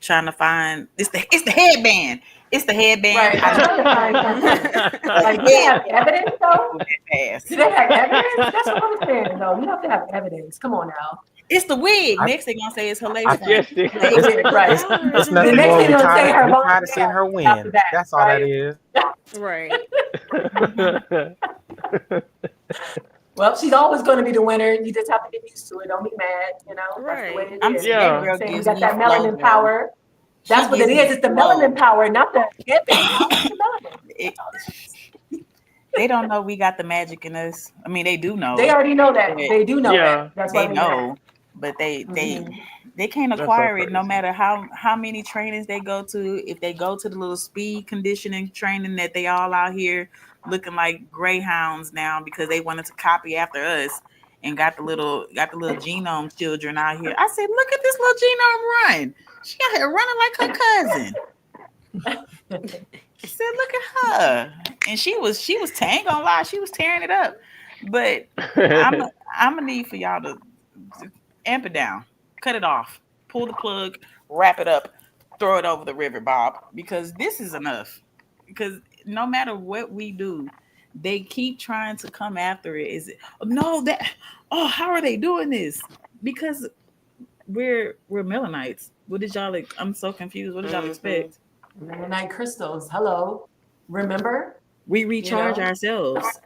Speaker 2: trying to find it's the headband. It's the headband.
Speaker 7: Right.
Speaker 2: I
Speaker 7: I'm
Speaker 2: just
Speaker 7: trying to find something. Like, do they have evidence though?
Speaker 2: pass.
Speaker 7: Do they have evidence? That's what I'm saying. No, you have to have evidence. Come on now.
Speaker 2: It's the wig.
Speaker 8: I,
Speaker 2: Next thing gonna say is her lace
Speaker 8: I
Speaker 2: front.
Speaker 13: Yes, they
Speaker 7: It's the wig, right?
Speaker 8: it's
Speaker 7: The
Speaker 8: nothing
Speaker 7: next
Speaker 8: more.
Speaker 7: thing they'll say her
Speaker 8: We
Speaker 7: laundry
Speaker 8: tired of seeing her
Speaker 7: detergent after
Speaker 8: win.
Speaker 7: that,
Speaker 8: That's all that
Speaker 7: right?
Speaker 8: is.
Speaker 9: Right.
Speaker 7: Well, she's always going to be the winner. You just have to get used to it. Don't be mad. That's the way
Speaker 9: Right.
Speaker 7: it
Speaker 2: I'm
Speaker 7: is.
Speaker 2: saying
Speaker 7: You know
Speaker 2: that
Speaker 7: what I'm
Speaker 13: Yeah.
Speaker 2: girl
Speaker 7: saying? You
Speaker 2: gives
Speaker 7: got
Speaker 2: me
Speaker 7: that
Speaker 2: flow
Speaker 7: melanin
Speaker 2: though.
Speaker 7: power.
Speaker 2: She
Speaker 7: That's what it
Speaker 2: gives
Speaker 7: is.
Speaker 2: me
Speaker 7: It's the
Speaker 2: flow.
Speaker 7: melanin power, not the headband. How is it the melanin?
Speaker 2: It, they don't know we got the magic in us. I mean, they do
Speaker 7: They
Speaker 2: know,
Speaker 7: already know that.
Speaker 2: but
Speaker 7: They do know that.
Speaker 13: Yeah.
Speaker 7: That's why
Speaker 2: they
Speaker 7: they're mad.
Speaker 2: know, but
Speaker 7: Mhm.
Speaker 2: they can't
Speaker 13: That's so
Speaker 2: acquire it no
Speaker 13: crazy.
Speaker 2: matter how many trainings they go to. If they go to the little speed conditioning training that they all out here looking like greyhounds now because they wanted to copy after us and got the little genome children out here. I said, look at this little genome run. She out here running like her cousin. I said, look at her. And she was ain't gonna lie, she was tearing it up. But I'm gonna need for y'all to amp it down, cut it off, pull the plug, wrap it up, throw it over the river, Bob, because this is enough. Because no matter what we do, they keep trying to come after it. Is it no that how are they doing this? Because we're Melanites. What did y'all I'm so confused. What did y'all
Speaker 13: Mhm.
Speaker 2: expect?
Speaker 7: Melanite crystals. Hello. Remember?
Speaker 2: We
Speaker 7: You
Speaker 2: recharge
Speaker 7: know?
Speaker 2: ourselves.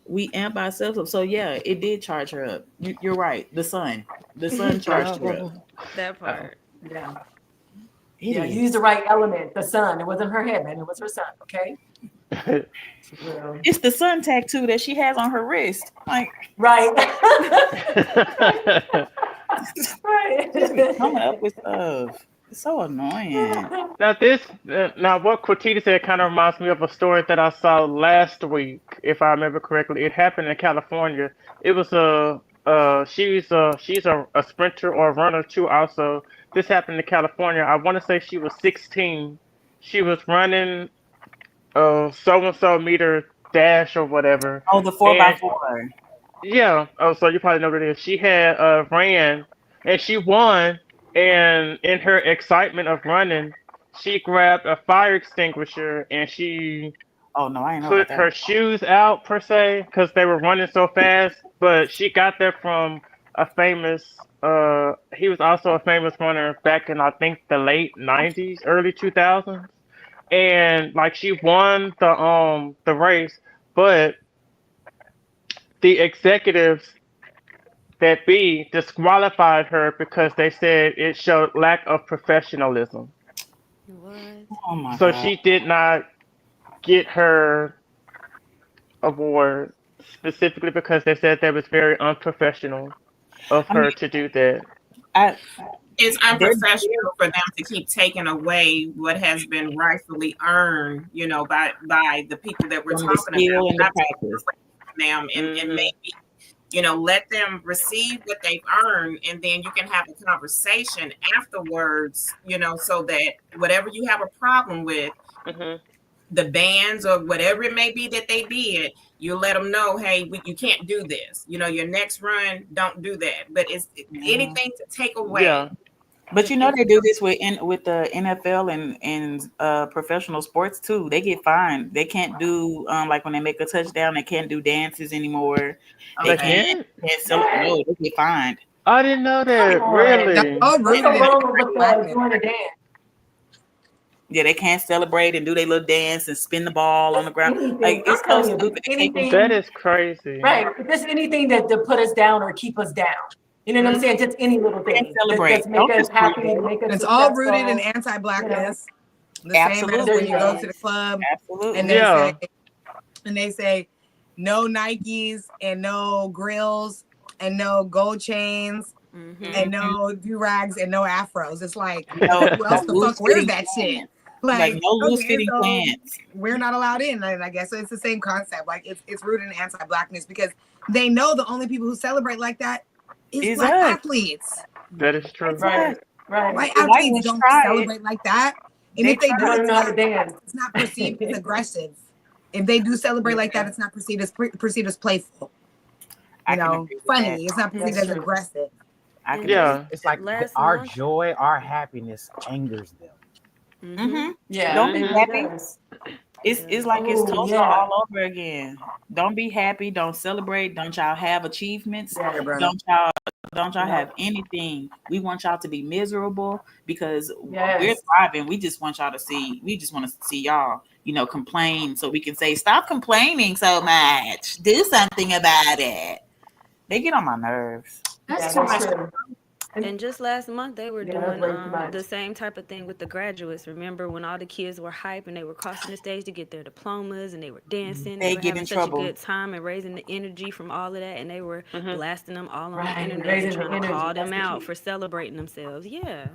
Speaker 2: We amp ourselves up. So yeah, it did charge her up. You're right. The sun charged her up.
Speaker 9: That part.
Speaker 7: Yeah. Yeah.
Speaker 2: Idiots.
Speaker 7: Use the right element. The sun. It wasn't her headband. It was her son. Okay. Yeah.
Speaker 2: It's the sun tattoo that she has on her wrist. Like,
Speaker 7: Right.
Speaker 2: just be coming
Speaker 7: Right.
Speaker 2: up with stuff. It's so annoying.
Speaker 13: Now what Cortita said kind of reminds me of a story that I saw last week, if I remember correctly. It happened in California. It was she's a sprinter or a runner too. Also, this happened in California. I want to say she was 16. She was running so and so meter dash or whatever,
Speaker 2: Oh, the four by
Speaker 13: and
Speaker 2: four.
Speaker 13: yeah. Oh, so you probably know what it is. She had ran and she won. And in her excitement of running, she grabbed a fire extinguisher and she
Speaker 2: Oh no, I ain't know about
Speaker 13: put
Speaker 2: that.
Speaker 13: her shoes out per se because they were running so fast. But she got that from a famous. He was also a famous runner back in I think the late '90s, early 2000s, and like she won the race, but the executives that B disqualified her because they said it showed lack of professionalism.
Speaker 9: What?
Speaker 2: Oh my
Speaker 13: So
Speaker 2: god.
Speaker 13: she did not get her award specifically because they said that was very unprofessional of
Speaker 2: I mean,
Speaker 13: her to do that.
Speaker 2: I
Speaker 3: It's
Speaker 2: they're
Speaker 3: unprofessional for them to keep taking away what has been rightfully earned, by the people that we're
Speaker 2: from the
Speaker 3: talking about.
Speaker 2: skill and the
Speaker 3: Not taking
Speaker 2: practice.
Speaker 3: away from them and
Speaker 13: Hmm.
Speaker 3: maybe, let them receive what they've earned, and then you can have a conversation afterwards, so that whatever you have a problem with,
Speaker 13: Hmm.
Speaker 3: the bands or whatever it may be that they did, you let them know, hey, you can't do this. Your next run, don't do that. But it's
Speaker 2: Mhm.
Speaker 3: anything to take away.
Speaker 13: Yeah.
Speaker 2: But they do this with the NFL and professional sports too. They get fined. They can't do like when they make a touchdown, they can't do dances anymore. They
Speaker 13: They
Speaker 3: Okay.
Speaker 13: can?
Speaker 2: no, they get fined.
Speaker 13: I didn't know
Speaker 7: Come
Speaker 13: that.
Speaker 7: on.
Speaker 5: The
Speaker 13: Really?
Speaker 5: whole
Speaker 7: What's
Speaker 5: rooted
Speaker 7: so
Speaker 5: in
Speaker 7: wrong with
Speaker 5: blackness.
Speaker 7: doing a dance?
Speaker 2: Yeah, they can't celebrate and do their little dance and spin the ball on the ground. Like
Speaker 7: Anything. I'm
Speaker 2: it's so
Speaker 7: telling you,
Speaker 2: stupid. They can't.
Speaker 13: That
Speaker 7: anything.
Speaker 13: is crazy.
Speaker 7: Right. If there's anything that to put us down or keep us down. You know what I'm saying? Just any little thing that
Speaker 2: celebrate.
Speaker 7: just make
Speaker 2: Don't
Speaker 7: us
Speaker 2: just
Speaker 7: happy, make us
Speaker 5: It's all rooted in
Speaker 7: successful.
Speaker 5: anti-blackness. The same as
Speaker 2: Absolutely.
Speaker 5: when you go to the club and
Speaker 2: Absolutely.
Speaker 5: they
Speaker 13: Yeah.
Speaker 5: say no Nikes and no grills and no gold chains and no do-rags and no afros. It's like,
Speaker 2: No,
Speaker 5: who else the fuck wears that shit?
Speaker 2: Like no loose
Speaker 5: Okay,
Speaker 2: fitting
Speaker 5: so
Speaker 2: pants.
Speaker 5: we're not allowed in. And I guess so it's the same concept. Like it's rooted in anti-blackness because they know the only people who celebrate like that is black
Speaker 2: us.
Speaker 5: athletes.
Speaker 13: That is true.
Speaker 7: Right.
Speaker 5: White
Speaker 2: The white
Speaker 5: athletes
Speaker 2: ones
Speaker 5: don't
Speaker 2: try it.
Speaker 5: celebrate like that. And
Speaker 2: They
Speaker 5: if they
Speaker 2: try
Speaker 5: do,
Speaker 7: They don't
Speaker 5: it's
Speaker 7: know how to
Speaker 5: not,
Speaker 7: dance.
Speaker 5: it's not perceived as aggressive. If they do celebrate like that, it's not perceived as playful.
Speaker 2: I can
Speaker 5: know,
Speaker 2: agree with
Speaker 5: funny.
Speaker 2: that.
Speaker 5: It's not perceived
Speaker 7: That's
Speaker 5: as
Speaker 7: true.
Speaker 5: aggressive.
Speaker 2: I can
Speaker 13: Yeah.
Speaker 8: It's like
Speaker 9: Last
Speaker 8: our
Speaker 9: month.
Speaker 8: joy, our happiness angers them.
Speaker 2: Mm-hmm.
Speaker 7: Yeah.
Speaker 2: Don't be
Speaker 13: Mhm.
Speaker 2: happy.
Speaker 7: Yes.
Speaker 2: It's like it's
Speaker 7: Oh,
Speaker 2: Tulsa
Speaker 7: yeah.
Speaker 2: all over again. Don't be happy. Don't celebrate. Don't y'all have achievements.
Speaker 7: Yeah,
Speaker 5: bro.
Speaker 2: Don't y'all have anything. We want y'all to be miserable because we're
Speaker 7: Yes.
Speaker 2: thriving. We just want y'all to see. We just want to see y'all, complain so we can say, stop complaining so much. Do something about it. They get on my nerves.
Speaker 7: Yeah,
Speaker 3: That's too
Speaker 7: that's
Speaker 3: much.
Speaker 7: true.
Speaker 9: And just last month, they were
Speaker 7: Yeah, that's
Speaker 9: doing
Speaker 7: way too much.
Speaker 9: the same type of thing with the graduates. Remember when all the kids were hype and they were crossing the stage to get their diplomas and they were dancing,
Speaker 2: They
Speaker 9: they were
Speaker 2: get
Speaker 9: having
Speaker 2: in
Speaker 9: such
Speaker 2: trouble.
Speaker 9: a good time and raising the energy from all of that, and they were blasting them all on
Speaker 7: Right,
Speaker 9: the internet
Speaker 7: raising
Speaker 9: and
Speaker 7: the
Speaker 9: trying to
Speaker 7: energy,
Speaker 9: call
Speaker 7: that's
Speaker 9: them
Speaker 7: the
Speaker 9: out
Speaker 7: key.
Speaker 9: for celebrating themselves. Yeah.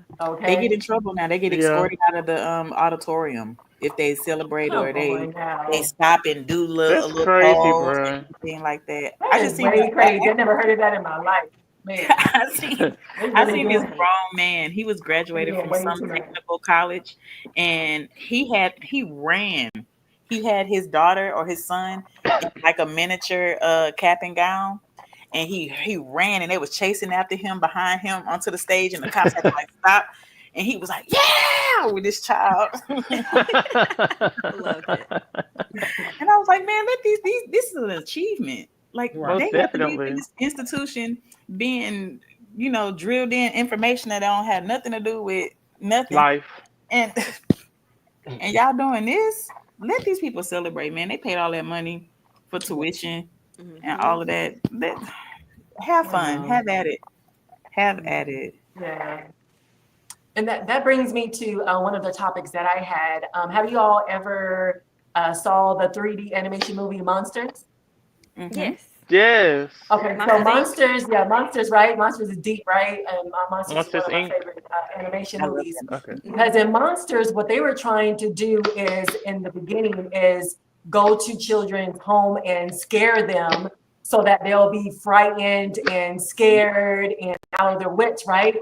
Speaker 2: They get
Speaker 7: Okay.
Speaker 2: in trouble now. They get
Speaker 13: Yeah.
Speaker 2: escorted out of the auditorium if they celebrate or
Speaker 7: Come on
Speaker 2: they
Speaker 7: now.
Speaker 2: stop and do a
Speaker 13: That's
Speaker 2: little
Speaker 13: crazy,
Speaker 2: pose,
Speaker 13: bro.
Speaker 2: anything like that.
Speaker 7: That
Speaker 2: I
Speaker 7: is
Speaker 2: just seen
Speaker 7: way crazy. I never heard of that in my life. Man,
Speaker 2: I seen
Speaker 7: they
Speaker 2: I
Speaker 7: really
Speaker 2: seen this
Speaker 7: doing it.
Speaker 2: grown man. He was
Speaker 7: They
Speaker 2: graduated
Speaker 7: doing
Speaker 2: from
Speaker 7: way
Speaker 2: some
Speaker 7: too much.
Speaker 2: technical college, and he ran. He had his daughter or his son in like a miniature cap and gown, and he ran, and they was chasing after him behind him onto the stage, and the cops had to like stop, and he was like, "Yeah!" with this child,
Speaker 9: Loved it.
Speaker 2: and I was like, "Man, let these this is an achievement. Like
Speaker 13: Most
Speaker 2: they have to be in
Speaker 13: definitely.
Speaker 2: this institution being." Drilled in information that don't have nothing to do with nothing.
Speaker 13: Life.
Speaker 2: And and y'all doing this? Let these people celebrate, man. They paid all that money for tuition and all of that. Have fun.
Speaker 7: Wow.
Speaker 2: Have at it. Have at it.
Speaker 7: Yeah. And that brings me to one of the topics that I had. Have you all ever saw the 3D animation movie Monsters?
Speaker 9: Yes.
Speaker 13: Yes.
Speaker 7: Okay, so
Speaker 9: Monsters, Inc.
Speaker 7: Monsters, right? Monsters is deep, right? And Monsters is
Speaker 13: Monsters
Speaker 7: one of my
Speaker 13: Inc.
Speaker 7: favorite animation
Speaker 2: I love
Speaker 7: movies.
Speaker 2: that.
Speaker 13: Okay.
Speaker 7: Because in Monsters, what they were trying to do is, in the beginning, is go to children's home and scare them so that they'll be frightened and scared and out of their wits, right?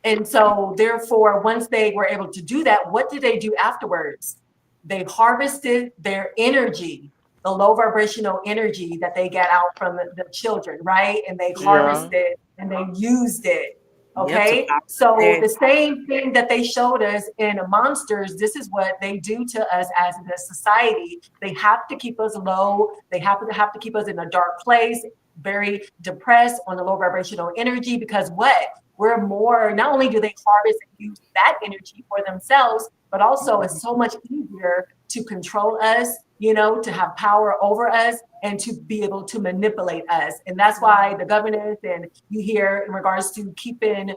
Speaker 7: And so, therefore, once they were able to do that, what did they do afterwards? They harvested their energy, the low vibrational energy that they get out from the children, right? And they
Speaker 13: Yeah.
Speaker 7: harvested and they used it. Okay.
Speaker 2: Yep,
Speaker 7: So
Speaker 2: yeah.
Speaker 7: the same thing that they showed us in Monsters, this is what they do to us as a society. They have to keep us low. They have to keep us in a dark place, very depressed on the low vibrational energy, because what? We're more, not only do they harvest and use that energy for themselves, but also it's so much easier to control us, to have power over us and to be able to manipulate us. And that's why the governance and you hear in regards to keeping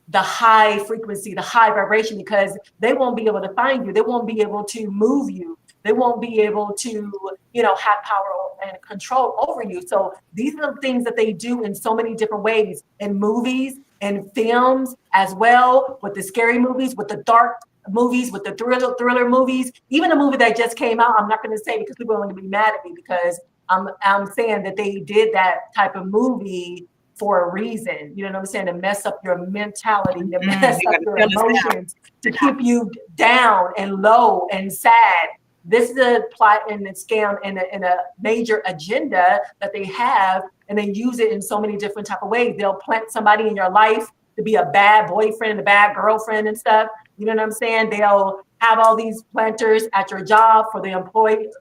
Speaker 7: the high frequency, the high vibration, because they won't be able to find you. They won't be able to move you. They won't be able to, have power and control over you. So these are the things that they do in so many different ways in movies and films as well, with the scary movies, with the dark movies, with the thriller movies, even a movie that just came out. I'm not going to say because people are going to be mad at me because I'm saying that they did that type of movie for a reason. You know what I'm saying? To mess up your mentality, to mess
Speaker 2: You
Speaker 7: up
Speaker 2: gotta
Speaker 7: your
Speaker 2: tell us now.
Speaker 7: emotions, to keep you down and low and sad. This is a plot and a scam and a major agenda that they have, and they use it in so many different type of ways. They'll plant somebody in your life to be a bad boyfriend, a bad girlfriend and stuff. You know what I'm saying? They'll have all these planters at your job for the employers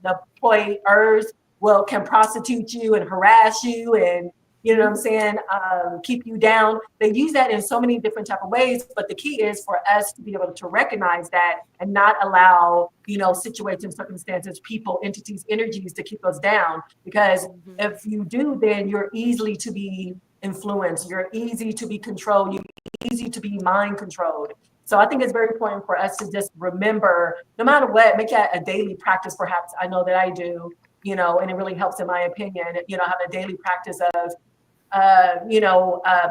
Speaker 7: can prostitute you and harass you and you know what I'm saying, keep you down. They use that in so many different type of ways, but the key is for us to be able to recognize that and not allow, situations, circumstances, people, entities, energies to keep us down. Because if you do, then you're easily to be influenced. You're easy to be controlled. You're easy to be mind controlled. So I think it's very important for us to just remember, no matter what, make that a daily practice. Perhaps I know that I do, and it really helps in my opinion. Have a daily practice of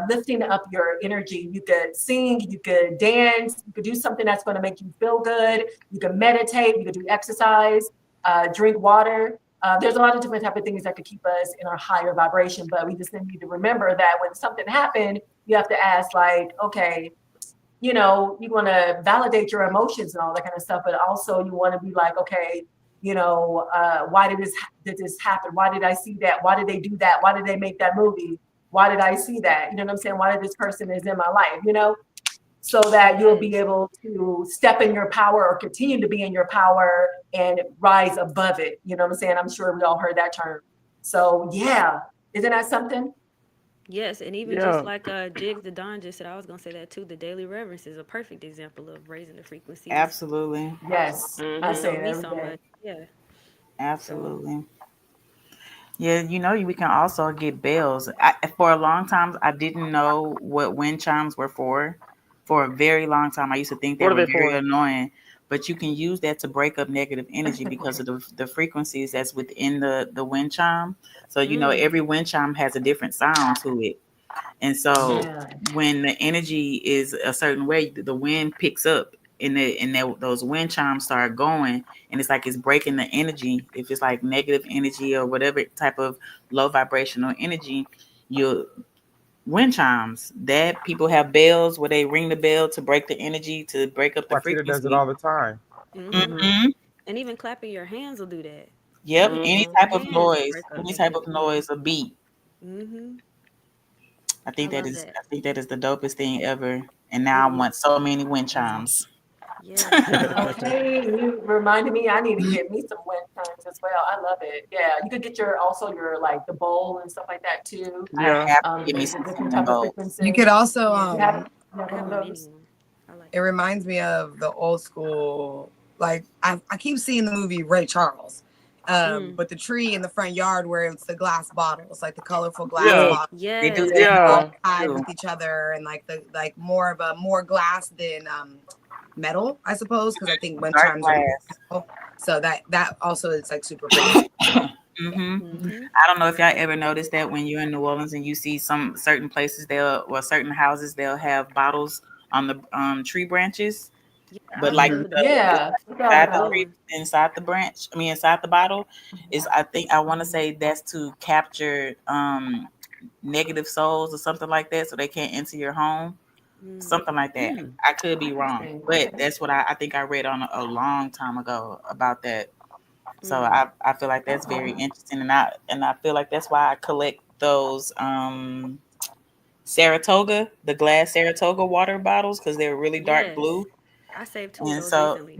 Speaker 7: lifting up your energy. You could sing, you could dance, you could do something that's going to make you feel good. You can meditate, you could do exercise, drink water. There's a lot of different type of things that could keep us in our higher vibration, but we just need to remember that when something happened, you have to ask like, okay, you want to validate your emotions and all that kind of stuff, but also you want to be like, okay, why did this happen? Why did I see that? Why did they do that? Why did they make that movie? Why did I see that? You know what I'm saying? Why did this person is in my life? So that you'll be able to step in your power or continue to be in your power and rise above it. You know what I'm saying? I'm sure we all heard that term. So yeah, isn't that something?
Speaker 9: Yes, and even just
Speaker 13: Yeah.
Speaker 9: like Jigs the Don just said, I was gonna say that too. The daily reverence is a perfect example of raising the frequencies.
Speaker 2: Absolutely.
Speaker 7: Yes, I
Speaker 9: It
Speaker 7: say
Speaker 9: helped
Speaker 7: it
Speaker 9: me
Speaker 7: every
Speaker 9: so
Speaker 7: day.
Speaker 9: much. Yeah. So
Speaker 2: Absolutely. Yeah, we can also get bells. For a long time, I didn't know what wind chimes were for. For a very long time, I used to think they
Speaker 13: What are
Speaker 2: were
Speaker 13: they
Speaker 2: very
Speaker 13: for?
Speaker 2: annoying. But you can use that to break up negative energy because of the frequencies that's within the wind chime. So, every wind chime has a different sound to it. And so
Speaker 7: Yeah.
Speaker 2: when the energy is a certain way, the wind picks up those wind chimes start going, and it's like it's breaking the energy. If it's like negative energy or whatever type of low vibrational energy, you wind chimes that people have bells where they ring the bell to break the energy, to break up the
Speaker 8: Juanita does it
Speaker 2: frequency.
Speaker 8: all the time.
Speaker 9: mhm.
Speaker 2: Hmm.
Speaker 9: And even clapping your hands will do that.
Speaker 2: Yep. Any
Speaker 9: Clapping
Speaker 2: type
Speaker 9: your
Speaker 2: of
Speaker 9: hands will
Speaker 2: noise,
Speaker 9: break up
Speaker 2: any type
Speaker 9: negative
Speaker 2: of
Speaker 9: energy.
Speaker 2: noise, a beat.
Speaker 9: Mhm.
Speaker 2: I
Speaker 9: I
Speaker 2: think that
Speaker 9: love
Speaker 2: is
Speaker 9: that.
Speaker 2: I think that is the dopest thing ever. And
Speaker 9: It
Speaker 2: now I
Speaker 9: is.
Speaker 2: want so many wind chimes.
Speaker 9: Yes, I love it.
Speaker 7: Okay, you reminded me I need to get me some wind chimes as well. I love it. Yeah, you could get your like the bowl and stuff like that too.
Speaker 2: I
Speaker 13: Yeah.
Speaker 2: have to get me
Speaker 7: The
Speaker 2: some
Speaker 7: different
Speaker 2: singing
Speaker 7: type of
Speaker 2: bowls.
Speaker 5: You
Speaker 7: frequencies.
Speaker 5: could also
Speaker 7: Yeah, you have
Speaker 9: I
Speaker 7: one
Speaker 9: have
Speaker 7: of
Speaker 9: a mini
Speaker 7: those.
Speaker 9: one. I like
Speaker 5: it
Speaker 9: that.
Speaker 5: reminds me of the old school, like I keep seeing the movie Ray Charles.
Speaker 9: Mm.
Speaker 5: But the tree in the front yard where it's the glass bottles, like the colorful glass
Speaker 13: Yeah.
Speaker 5: bottles,
Speaker 2: They do
Speaker 9: Yes,
Speaker 2: that
Speaker 9: that's
Speaker 2: in
Speaker 5: all
Speaker 2: Baltimore
Speaker 13: Yeah.
Speaker 9: dope.
Speaker 5: tied
Speaker 2: too.
Speaker 5: with each other, and like more glass than metal, I suppose, because I think wind
Speaker 2: Dark
Speaker 5: chimes are
Speaker 2: glass.
Speaker 5: metal. So that also is like super pretty.
Speaker 2: Hmm.
Speaker 9: Mhm.
Speaker 2: I don't know if y'all ever noticed that when you're in New Orleans and you see some certain places, certain houses, they'll have bottles on the tree branches,
Speaker 9: Yeah,
Speaker 2: but
Speaker 9: I
Speaker 2: like
Speaker 9: love
Speaker 5: Hmm.
Speaker 9: that.
Speaker 2: it's
Speaker 7: Yeah,
Speaker 2: like
Speaker 7: what's that all
Speaker 2: inside the
Speaker 7: about?
Speaker 2: tree,
Speaker 9: Blue
Speaker 2: inside the branch. I mean, inside the bottle is. I think I want to say that's to capture negative souls or something like that, so they can't enter your home.
Speaker 9: one.
Speaker 2: Something like that.
Speaker 5: Hmm.
Speaker 2: I could be wrong,
Speaker 7: Interesting.
Speaker 2: but
Speaker 7: Okay.
Speaker 2: that's what I think I read on a long time ago about that. So
Speaker 9: Mm.
Speaker 2: I feel like that's very
Speaker 7: Okay.
Speaker 2: interesting, and I feel like that's why I collect those Saratoga, the glass Saratoga water bottles, because they're really dark
Speaker 9: Yes,
Speaker 2: blue.
Speaker 9: I saved two of
Speaker 2: And
Speaker 9: those
Speaker 2: so
Speaker 9: recently.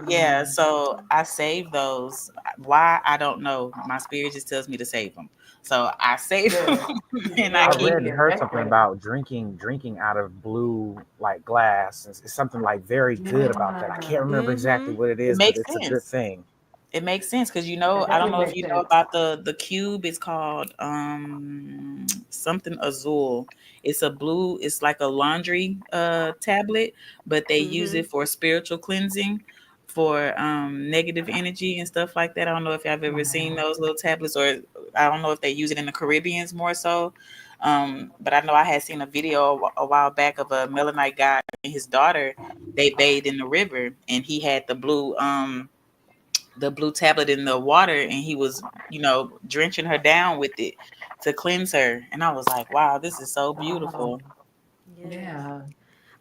Speaker 2: yeah,
Speaker 7: Mm.
Speaker 2: so I save those. Why, I don't know. My spirit just tells me to save them, so I save
Speaker 7: Good.
Speaker 2: them and I
Speaker 8: I
Speaker 7: Yeah,
Speaker 2: keep.
Speaker 8: read and
Speaker 7: yeah,
Speaker 8: heard something
Speaker 7: excellent.
Speaker 8: about drinking out of blue like glass. It's something like very good about that. I
Speaker 7: Yeah,
Speaker 8: can't remember exactly
Speaker 9: Mhm.
Speaker 8: what it
Speaker 2: It
Speaker 8: is, but
Speaker 2: makes
Speaker 8: it's a good
Speaker 2: sense.
Speaker 8: thing.
Speaker 2: It makes sense because
Speaker 7: that
Speaker 2: I don't
Speaker 7: definitely
Speaker 2: know if
Speaker 7: makes
Speaker 2: you know
Speaker 7: sense.
Speaker 2: about the cube. It's called something azul. It's a blue. It's like a laundry tablet, but they use
Speaker 9: Mhm.
Speaker 2: it for spiritual cleansing, for negative energy and stuff like that. I don't know if y'all have ever seen
Speaker 7: Wow.
Speaker 2: those little tablets, or I don't know if they use it in the Caribbeans more so. But I know I had seen a video a while back of a Melaninite guy and his daughter. They bathed in the river, and he had the blue tablet in the water, and he was drenching her down with it to cleanse her, and I was like, wow, this is so
Speaker 7: Wow.
Speaker 2: beautiful.
Speaker 9: Yes,
Speaker 7: Yeah.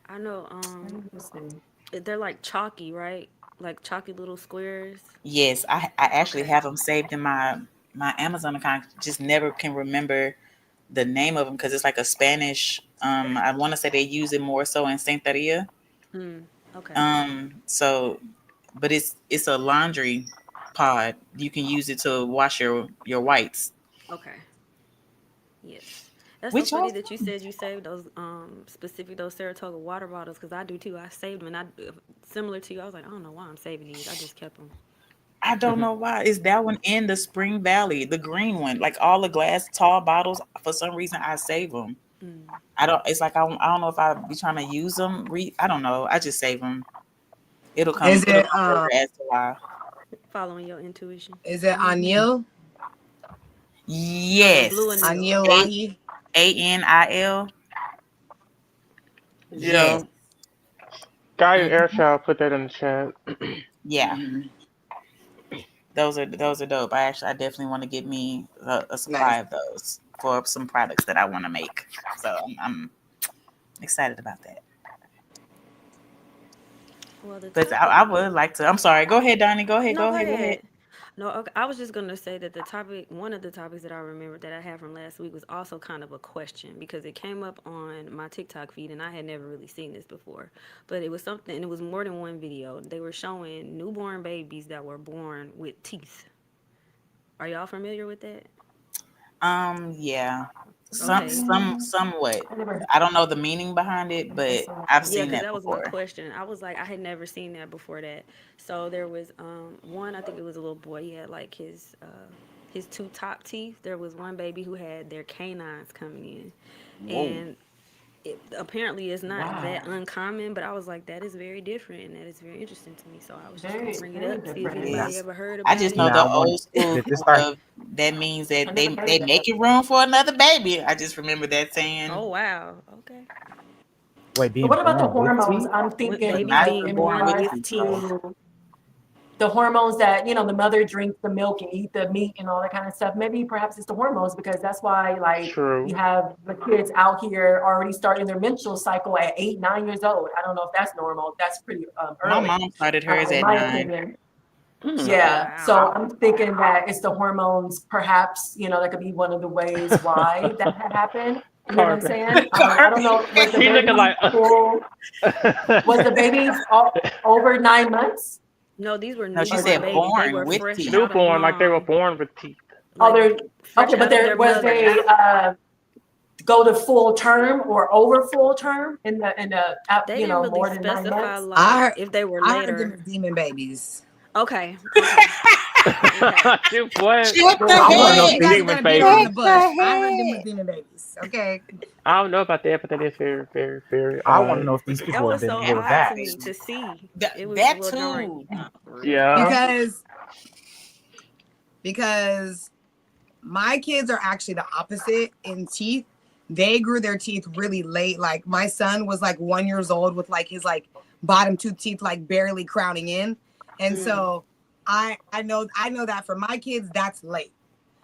Speaker 9: I know.
Speaker 7: Interesting.
Speaker 9: They're like chalky, right? Like chalky little squares.
Speaker 2: Yes, I actually
Speaker 9: Okay.
Speaker 2: have them saved in my Amazon account. Just never can remember the name of them because it's like a Spanish. I want to say they use it more so in Santeria.
Speaker 9: Hmm. Okay.
Speaker 2: So, but it's a laundry pod. You can use it to wash your whites,
Speaker 9: Okay. Yes. That's so
Speaker 2: which
Speaker 9: funny
Speaker 2: also.
Speaker 9: that you said you saved those specific those Saratoga water bottles because I do too. I saved them and I similar to you. I was like, I don't know why I'm saving these. I just kept them.
Speaker 2: I don't know why. It's that one in the Spring Valley, the green one. Like all the glass tall bottles. For some reason, I save them.
Speaker 9: Mm.
Speaker 2: I don't. It's like I don't know if I be trying to use them. I don't know. I just save them. It'll come.
Speaker 5: Is
Speaker 2: It'll
Speaker 5: it
Speaker 2: come over as to why.
Speaker 9: Following your intuition.
Speaker 5: Anil?
Speaker 2: Yes.
Speaker 9: Blue anil.
Speaker 5: Anil Wahi?
Speaker 2: Anil.
Speaker 13: Yeah.
Speaker 2: Yes.
Speaker 13: Guy Air Child put that in the chat.
Speaker 2: Yeah. Those are dope. I definitely want to get me a supply of those for some products that I want to make. So I'm excited about that.
Speaker 9: Well,
Speaker 2: But I would like to. I'm sorry. Go ahead, Donnie. Go ahead.
Speaker 9: No,
Speaker 2: Go
Speaker 9: go
Speaker 2: ahead. Go ahead.
Speaker 9: ahead. No, okay. I was just gonna say that one of the topics that I remembered that I had from last week was also kind of a question because it came up on my TikTok feed and I had never really seen this before. But it was something, and it was more than one video. They were showing newborn babies that were born with teeth. Are y'all familiar with that?
Speaker 2: Yeah.
Speaker 9: Okay.
Speaker 2: Somewhat. I don't know the meaning behind it, but I've
Speaker 9: Yeah,
Speaker 2: seen
Speaker 9: because
Speaker 2: that
Speaker 9: that was my
Speaker 2: before.
Speaker 9: question. I was like, I had never seen that before that. So there was one, I think it was a little boy. He had like his two top teeth. There was one baby who had their canines coming in,
Speaker 2: Whoa.
Speaker 9: and it apparently is not that uncommon. But I was like, that is very different, and that is very interesting to me. So I was just gonna bring it up, see if anybody ever heard about
Speaker 2: I just
Speaker 9: it.
Speaker 2: know the
Speaker 8: Now,
Speaker 2: old school
Speaker 8: did this start?
Speaker 2: of that means that they making room for another baby. I just remember that saying.
Speaker 9: Oh wow. Okay.
Speaker 8: Wait,
Speaker 7: But
Speaker 8: being
Speaker 7: what about the
Speaker 8: born with
Speaker 7: hormones?
Speaker 8: teeth?
Speaker 7: I'm thinking
Speaker 9: Babies
Speaker 7: like
Speaker 9: being
Speaker 7: in
Speaker 9: born
Speaker 2: with
Speaker 7: regards
Speaker 9: with
Speaker 2: teeth, though.
Speaker 9: teeth.
Speaker 7: to the hormones that the mother drinks the milk and eat the meat and all that kind of stuff. Maybe perhaps it's the hormones because that's why like
Speaker 13: True.
Speaker 7: you have the kids out here already starting their menstrual cycle at 8, 9 years old. I don't know if that's normal. That's pretty
Speaker 2: My
Speaker 7: early,
Speaker 2: mom started hers
Speaker 7: in
Speaker 2: at
Speaker 7: my
Speaker 2: 9.
Speaker 7: opinion.
Speaker 2: So,
Speaker 7: Yeah. So
Speaker 9: Wow.
Speaker 7: I'm thinking that it's the hormones. Perhaps that could be one of the ways why that had happened. You know what I'm
Speaker 13: Carpet.
Speaker 7: saying? I don't know. Was the
Speaker 13: He
Speaker 7: baby
Speaker 13: looking like
Speaker 7: full? Was the baby over 9 months?
Speaker 9: No, these were
Speaker 2: no, she
Speaker 9: newborn
Speaker 2: said
Speaker 9: babies. They
Speaker 2: born
Speaker 9: were
Speaker 2: with
Speaker 9: fresh
Speaker 2: teeth.
Speaker 9: out of
Speaker 13: newborn, like they were
Speaker 9: mom,
Speaker 13: born with teeth.
Speaker 7: Oh, they're
Speaker 9: fresh
Speaker 7: okay, but
Speaker 9: out of
Speaker 7: there
Speaker 9: their
Speaker 7: was they
Speaker 9: mothers.
Speaker 7: go to full term or over full term in the
Speaker 9: They didn't really
Speaker 7: more than 9
Speaker 9: specify
Speaker 7: months?
Speaker 9: like if they were
Speaker 5: I heard them
Speaker 9: later.
Speaker 5: as demon babies.
Speaker 9: Okay. Okay. Okay.
Speaker 13: Shoot, what?
Speaker 2: Shut the
Speaker 5: I
Speaker 13: I
Speaker 5: don't
Speaker 13: want to
Speaker 5: know
Speaker 13: know
Speaker 5: if
Speaker 13: if
Speaker 5: you
Speaker 13: the
Speaker 2: head.
Speaker 5: guys are
Speaker 13: demon
Speaker 5: gonna beat around the
Speaker 13: babies.
Speaker 5: bush. I heard them as demon babies. Okay.
Speaker 13: I don't know about that, but that is very, very, very
Speaker 8: I want to know if these
Speaker 9: That
Speaker 8: people have
Speaker 9: was
Speaker 8: been
Speaker 9: so
Speaker 8: little
Speaker 9: odd to me
Speaker 8: vaxxed.
Speaker 9: to see. It was a
Speaker 2: That
Speaker 9: little jarring.
Speaker 2: too.
Speaker 9: For real.
Speaker 13: Yeah.
Speaker 5: Because my kids are actually the opposite in teeth. They grew their teeth really late. Like my son was like 1 year old with like his like bottom two teeth like barely crowning in. And so I know that for my kids, that's late.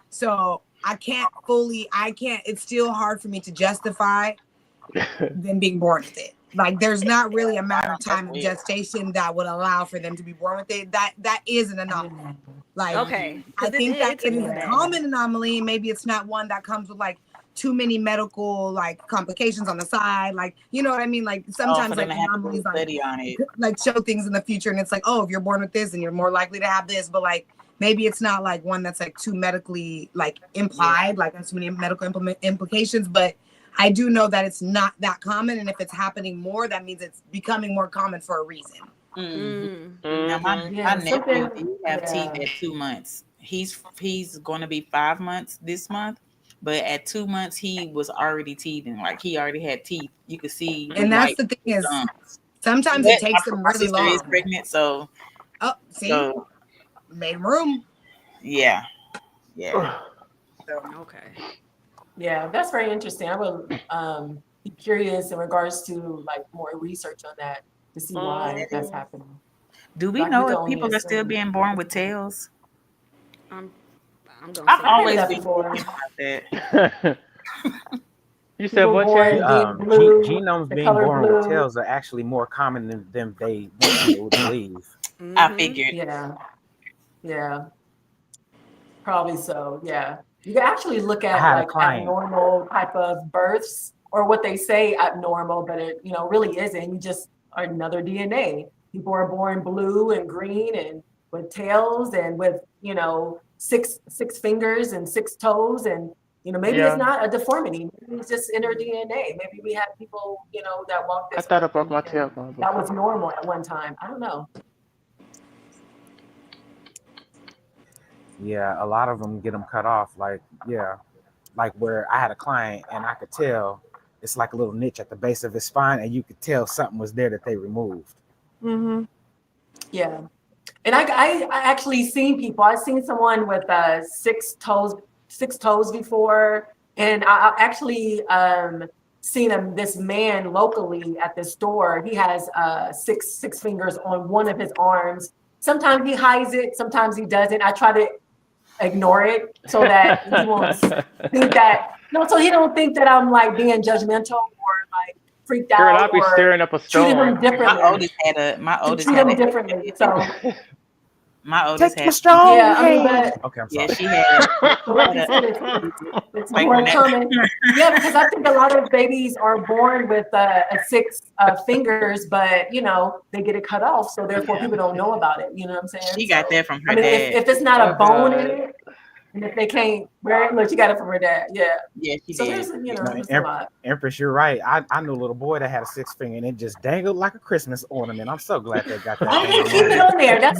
Speaker 5: So it's still hard for me to justify them being born with it. Like there's not really a amount of time of gestation that would allow for them to be born with it. That is an anomaly. Like
Speaker 9: Okay. 'Cause
Speaker 5: I think that
Speaker 9: it took
Speaker 5: it is
Speaker 9: me
Speaker 5: a
Speaker 9: back.
Speaker 5: common anomaly. Maybe it's not one that comes with like too many medical like complications on the side. Like you know what I mean? Like sometimes
Speaker 2: for them
Speaker 5: like
Speaker 2: to have to
Speaker 5: anomalies
Speaker 2: study on it.
Speaker 5: like show things in the future, and it's like, oh, if you're born with this, and you're more likely to have this. But like maybe it's not like one that's like too medically like implied, like there's too many medical implications. But I do know that it's not that common, and if it's happening more, that means it's becoming more common for a reason.
Speaker 2: Now my nephew did have teeth at 2 months. He's going to be 5 months this month, but at 2 months he was already teething. Like he already had teeth. You could see.
Speaker 5: And that's the thing is, sometimes it takes them
Speaker 2: my
Speaker 5: really
Speaker 2: sister is
Speaker 5: long.
Speaker 2: pregnant, so
Speaker 5: see, made room.
Speaker 2: Yeah.
Speaker 9: Okay.
Speaker 7: Yeah, that's very interesting. I would be curious in regards to like more research on that to see why that's happening.
Speaker 2: Do we
Speaker 7: Like,
Speaker 2: know
Speaker 7: we
Speaker 2: if
Speaker 7: can only
Speaker 2: people are still
Speaker 7: assume.
Speaker 2: being born with tails?
Speaker 9: I'm gonna
Speaker 2: I've
Speaker 9: say
Speaker 2: always
Speaker 7: that
Speaker 2: been
Speaker 7: before.
Speaker 2: thinking about that.
Speaker 13: You said what,
Speaker 7: born
Speaker 13: Chad?
Speaker 7: being blue,
Speaker 8: Genomes
Speaker 7: the
Speaker 8: being
Speaker 7: color
Speaker 8: born with
Speaker 7: blue.
Speaker 8: tails are actually more common than they want people to believe.
Speaker 2: I figured.
Speaker 7: Yeah, probably so. Yeah, you can actually look
Speaker 8: I
Speaker 7: at
Speaker 8: had a
Speaker 7: like
Speaker 8: client.
Speaker 7: abnormal type of births or what they say abnormal, but it really isn't. You just are another DNA. People are born blue and green and with tails and with six fingers and 6 toes and maybe it's not a deformity. Maybe it's just in our DNA. Maybe we have people that walk
Speaker 13: I
Speaker 7: this
Speaker 13: thought I
Speaker 7: earth
Speaker 13: broke my
Speaker 7: and
Speaker 13: tailbone
Speaker 7: that
Speaker 13: before.
Speaker 7: was normal at one time. I don't know.
Speaker 8: Yeah, a lot of them get them cut off. Like, yeah, like where I had a client and I could tell it's like a little niche at the base of his spine, and you could tell something was there that they removed.
Speaker 7: Mm-hmm. Yeah. And I actually seen people. I've seen someone with six toes before, and I actually seen this man locally at the store. He has six fingers on one of his arms. Sometimes he hides it, sometimes he doesn't. I try to ignore it so that he won't think that so he don't think that I'm like being judgmental or like freaked
Speaker 13: Girl,
Speaker 7: out
Speaker 13: I'll be
Speaker 7: or
Speaker 13: stirring up a
Speaker 7: treating
Speaker 13: storm.
Speaker 7: him differently.
Speaker 2: My oldest
Speaker 7: Treat
Speaker 2: had
Speaker 7: him
Speaker 2: a
Speaker 7: differently. So
Speaker 2: my oldest
Speaker 8: Take
Speaker 2: had
Speaker 8: my strong
Speaker 7: yeah, I mean,
Speaker 8: hand.
Speaker 7: but
Speaker 8: Okay, I'm
Speaker 2: yeah,
Speaker 8: sorry.
Speaker 2: she had
Speaker 7: so like you said, it's more common. Yeah, because I think a lot of babies are born with six fingers, but they get it cut off, so therefore people don't know about it. You know what I'm saying?
Speaker 2: She got that from her
Speaker 7: I mean,
Speaker 2: dad.
Speaker 7: if it's not a
Speaker 13: Oh,
Speaker 7: bone in
Speaker 13: God.
Speaker 7: it, and if they can't wear it, look, she got it from her dad. Yeah.
Speaker 2: Yeah, she
Speaker 7: So
Speaker 2: did.
Speaker 7: there's
Speaker 8: No,
Speaker 7: there's a lot.
Speaker 8: Empress, you're right. I knew a little boy that had a 6 finger and it just dangled like a Christmas ornament. I'm so glad they got that
Speaker 7: Why
Speaker 8: thing
Speaker 7: did they keep it
Speaker 8: removed.
Speaker 7: on there? That's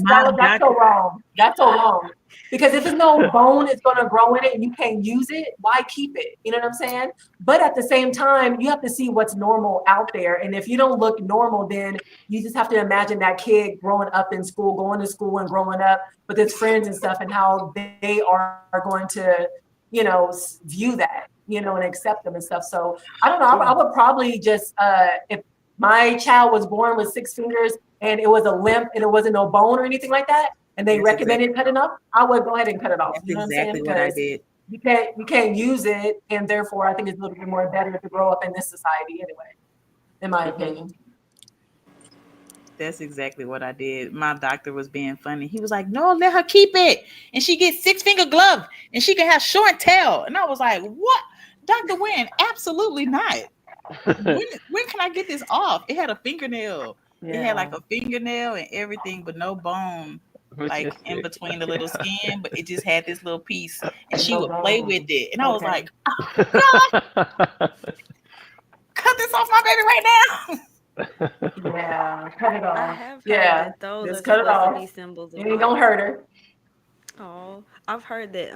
Speaker 7: so wrong. That's so wrong. Because if there's no bone is going to grow in it and you can't use it, why keep it? You know what I'm saying? But at the same time, you have to see what's normal out there. And if you don't look normal, then you just have to imagine that kid growing up in school, going to school and growing up with his friends and stuff, and how they are going to, view that, and accept them and stuff. So I don't know. I would probably just, if my child was born with six fingers and it was a limp and it wasn't no bone or anything like that, and they recommended cutting off, I would go ahead and cut it off.
Speaker 2: That's
Speaker 7: You know
Speaker 2: exactly
Speaker 7: what I'm
Speaker 2: what I
Speaker 7: saying?
Speaker 2: did.
Speaker 7: You can't use it, and therefore I think it's a little bit more better to grow up in this society anyway, in my opinion.
Speaker 2: That's exactly what I did. My doctor was being funny. He was like, "No, let her keep it, and she gets 6 finger glove, and she can have show and tell." And I was like, "What, Doctor Wynn? Absolutely not. When can I get this off? It had a fingernail. It had like a fingernail and everything, but no bone, like in between the little skin. But it just had this little piece, and she would play with it. And I was like, oh, God, cut this off my baby right now."
Speaker 7: Yeah, cut it off.
Speaker 9: I have heard
Speaker 7: Yeah,
Speaker 9: that those
Speaker 7: just
Speaker 9: are
Speaker 7: cut it
Speaker 9: supposed to
Speaker 7: off.
Speaker 9: be symbols of
Speaker 7: It ain't gonna hurt her.
Speaker 9: Oh, I've heard that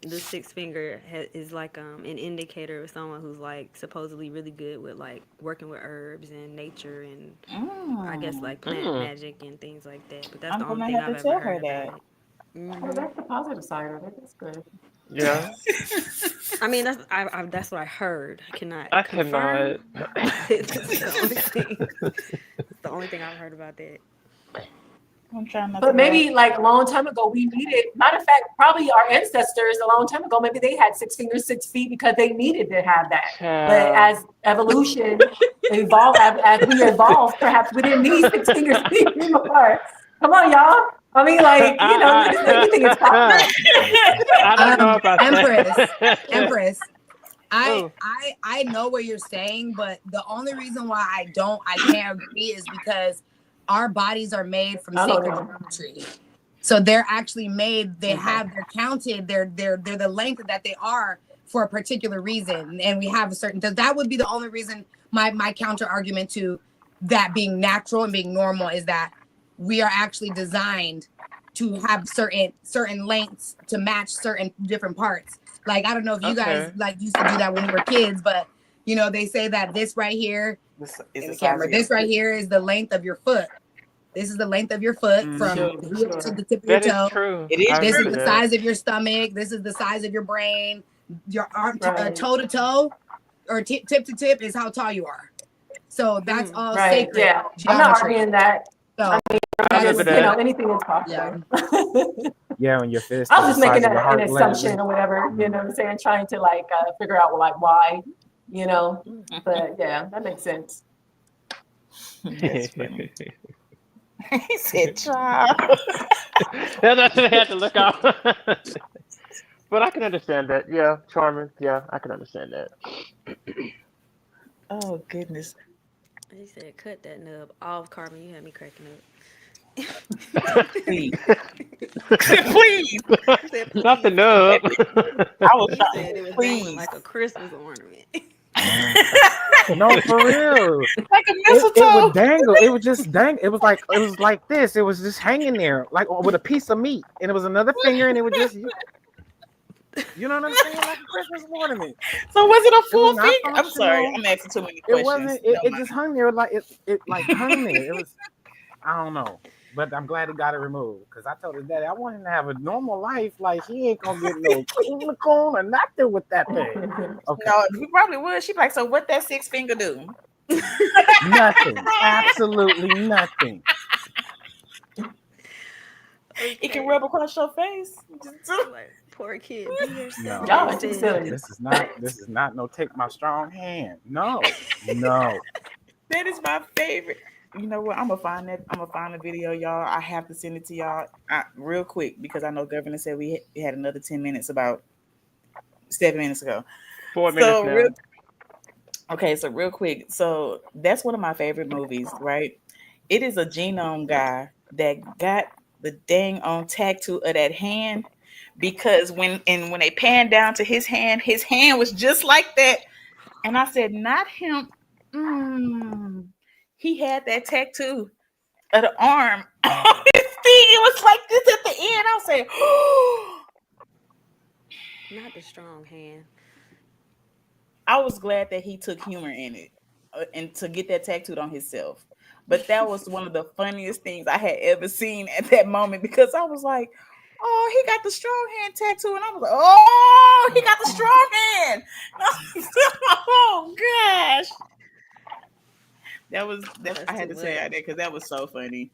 Speaker 9: the six finger is like an indicator of someone who's like supposedly really good with like working with herbs and nature and I guess like plant magic and things like that. But that's
Speaker 2: I'm
Speaker 9: the only
Speaker 2: gonna
Speaker 9: thing
Speaker 2: have
Speaker 9: I've
Speaker 2: to
Speaker 9: ever
Speaker 2: tell
Speaker 9: heard
Speaker 2: her
Speaker 9: about
Speaker 2: that.
Speaker 9: it.
Speaker 7: Oh, that's the positive side of it. That's good.
Speaker 13: Yeah.
Speaker 9: I mean, that's what I heard. I cannot
Speaker 13: I
Speaker 9: confirm.
Speaker 13: cannot.
Speaker 9: It's the only thing. It's the only thing I've heard about that.
Speaker 2: I'm trying not
Speaker 7: But
Speaker 2: to
Speaker 7: maybe like a long time ago, we needed, matter of fact, probably our ancestors a long time ago, maybe they had 6 fingers, 6 feet because they needed to have that. But as evolution evolved, as we evolved, perhaps we didn't need 6 fingers anymore. Come on, y'all. I mean, like, anything is possible.
Speaker 13: I don't know about
Speaker 5: Empress.
Speaker 13: Oh.
Speaker 5: I know what you're saying, but the only reason why I can't agree is because our bodies are made from sacred geometry. So they're actually made, they're counted, they're the length that they are for a particular reason. And we have a certain, that would be the only reason my counter argument to that being natural and being normal is that we are actually designed to have certain lengths to match certain different parts. Like, I don't know if you guys like used to do that when you were kids, but they say that this right here in the camera, this right here is the length of your foot. This is the length of your foot from the heel to the tip of your toe.
Speaker 13: That is true.
Speaker 5: This is the size of your stomach. This is the size of your brain. Your arm, toe to toe, or tip to tip is how tall you are. So that's all sacred.
Speaker 7: Yeah,
Speaker 5: geometry.
Speaker 7: I'm not arguing that.
Speaker 5: So,
Speaker 7: I mean, anything is possible.
Speaker 8: Yeah, when your fist.
Speaker 7: I was just making
Speaker 8: an
Speaker 7: an assumption or whatever, you know what I'm saying? Trying to like figure out why, but yeah, that makes sense.
Speaker 2: He said, "Child."
Speaker 13: That's what I had to look out. But I can understand that. Yeah, Charmin. Yeah, I can understand that.
Speaker 2: Oh goodness.
Speaker 9: He said, "Cut that nub off, Carmen. You had me cracking up."
Speaker 2: Please.
Speaker 9: Please.
Speaker 13: Not the nub.
Speaker 2: I was
Speaker 9: He said it was dangling like a Christmas ornament.
Speaker 8: No, for real.
Speaker 2: Like a
Speaker 8: It would
Speaker 2: mistletoe.
Speaker 8: dangle. It would just dang. It was like this. It was just hanging there, like with a piece of meat, and it was another finger, and it would just you know what I'm saying, like a Christmas ornament.
Speaker 2: So was it a
Speaker 8: It was
Speaker 2: full
Speaker 8: not
Speaker 2: finger? I'm sorry,
Speaker 8: functional.
Speaker 2: I'm asking too many
Speaker 8: It
Speaker 2: questions.
Speaker 8: wasn't. It,
Speaker 2: Don't
Speaker 8: it just
Speaker 2: mind.
Speaker 8: hung there like it like hung there. It was. I don't know. But I'm glad he got it removed because I told his daddy I want him to have a normal life. Like he ain't gonna get no coon or nothing with that thing. Okay.
Speaker 2: No, we probably would. She'd be like, so what that 6 finger do?
Speaker 8: Nothing. Absolutely nothing.
Speaker 2: It can rub across your face.
Speaker 9: Like, poor kid, be yourself.
Speaker 8: No.
Speaker 7: Y'all are too silly.
Speaker 8: This is not no take my strong hand. No.
Speaker 2: That is my favorite. You know what? I'm gonna find that. I'm gonna find the video, y'all. I have to send it to y'all real quick because I know Governor said we had another 10 minutes about 7 minutes ago.
Speaker 13: 4 minutes now.
Speaker 2: So real quick. So that's one of my favorite movies, right? It is a genome guy that got the dang on tattoo of that hand because when they panned down to his hand was just like that. And I said, not him. He had that tattoo of the arm on his thing. It was like this at the end. I was saying,
Speaker 9: Not the strong hand.
Speaker 2: I was glad that he took humor in it and to get that tattooed on himself. But that was one of the funniest things I had ever seen at that moment because I was like, oh, he got the strong hand tattoo. And I was like, oh, he got the strong hand. Oh, gosh. I had to say that because that was so funny.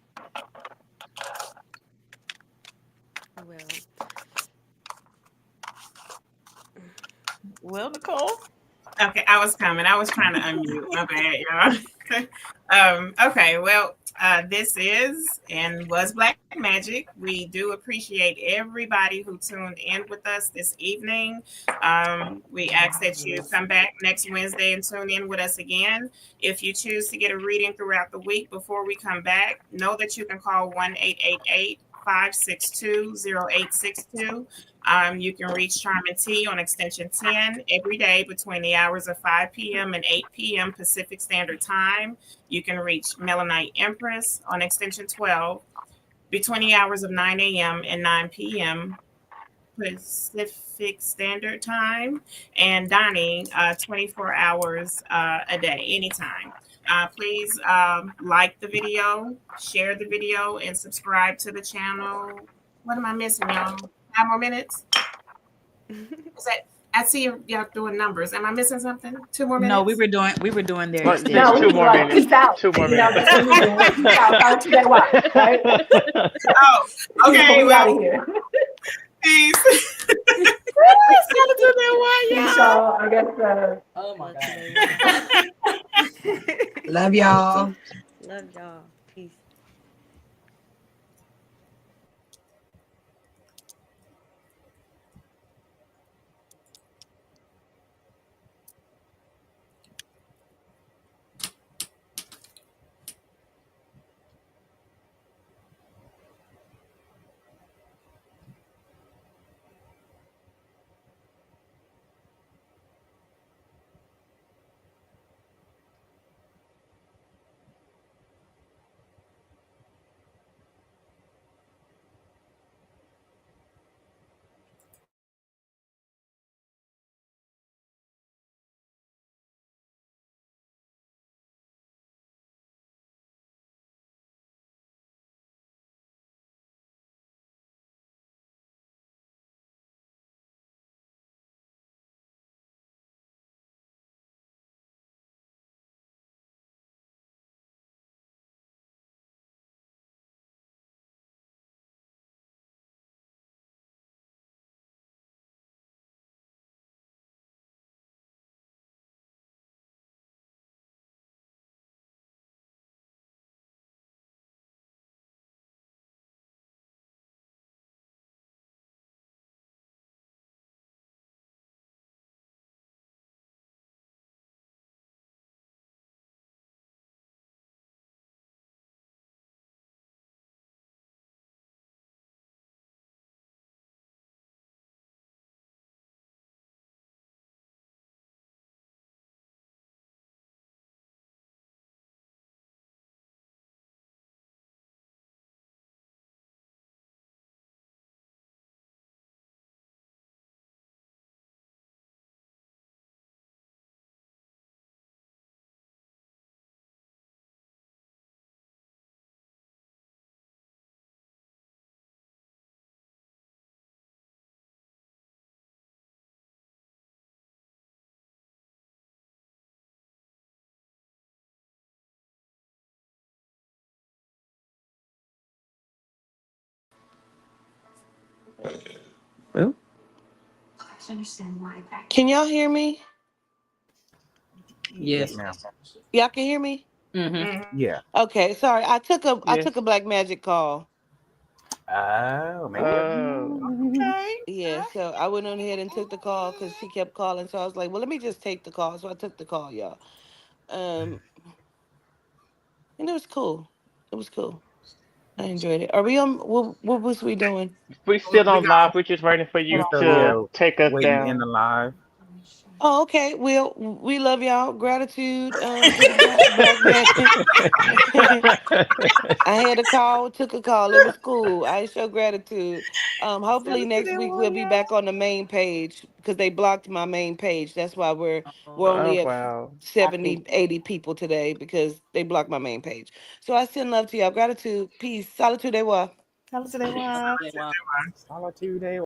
Speaker 2: Well, Nicole.
Speaker 3: Okay, I was coming. I was trying to unmute. My bad, y'all. Okay, well, this is and was Black Magic. We do appreciate everybody who tuned in with us this evening. We ask that you come back next Wednesday and tune in with us again. If you choose to get a reading throughout the week before we come back, know that you can call 1-888-562-0862. You can reach Charmin T on extension 10 every day between the hours of 5 p.m. and 8 p.m. Pacific Standard Time. You can reach Melanite Empress on extension 12 between the hours of 9 a.m. and 9 p.m. Pacific Standard Time. And Donnie, 24 hours a day, anytime. Please like the video, share the video, and subscribe to the channel. What am I missing, y'all? 5 more minutes? Is that? I see y'all doing numbers. Am I missing something? 2 more minutes?
Speaker 2: No, we were doing their
Speaker 13: No,
Speaker 2: extension.
Speaker 13: 2 more minutes.
Speaker 7: Peace out.
Speaker 13: 2 more
Speaker 7: You know,
Speaker 13: minutes.
Speaker 7: peace out. Out to that watch, right?
Speaker 3: Oh, okay.
Speaker 7: We out of here.
Speaker 3: Peace.
Speaker 2: It's gonna do that one,
Speaker 7: Peace,
Speaker 2: y'all.
Speaker 7: y'all. I guess.
Speaker 6: Oh my God.
Speaker 5: Love y'all.
Speaker 9: Love y'all. Peace.
Speaker 10: Can y'all hear me?
Speaker 6: Yes.
Speaker 8: ma'am.
Speaker 10: Y'all can hear me?
Speaker 6: Mm-hmm.
Speaker 8: Yeah.
Speaker 10: Okay, sorry. I took a
Speaker 13: Yes.
Speaker 10: Black Magic call.
Speaker 8: Oh, maybe.
Speaker 2: Okay.
Speaker 10: Yeah, so I went on ahead and took the call because she kept calling. So I was like, well, let me just take the call. So I took the call, y'all. And it was cool. It was cool. I enjoyed it. Are we on? What was we doing?
Speaker 13: We still
Speaker 8: We
Speaker 13: on live.
Speaker 8: got
Speaker 13: We're just waiting for
Speaker 8: we
Speaker 13: you
Speaker 8: still
Speaker 13: to
Speaker 8: yeah
Speaker 13: take us
Speaker 8: waiting in
Speaker 13: down.
Speaker 8: the live.
Speaker 10: Oh, okay. Well, we love y'all. Gratitude to the Black Magic. I had a call, took a call. It was cool. I show gratitude. Hopefully next week we'll be back on the main page because they blocked my main page. That's why we're
Speaker 13: Oh
Speaker 10: only at
Speaker 13: wow.
Speaker 10: 70, 80 people today because they blocked my main page. So I send love to y'all. Gratitude, peace, solitude,
Speaker 2: Tell us today why.
Speaker 6: Wow.
Speaker 8: Solitude.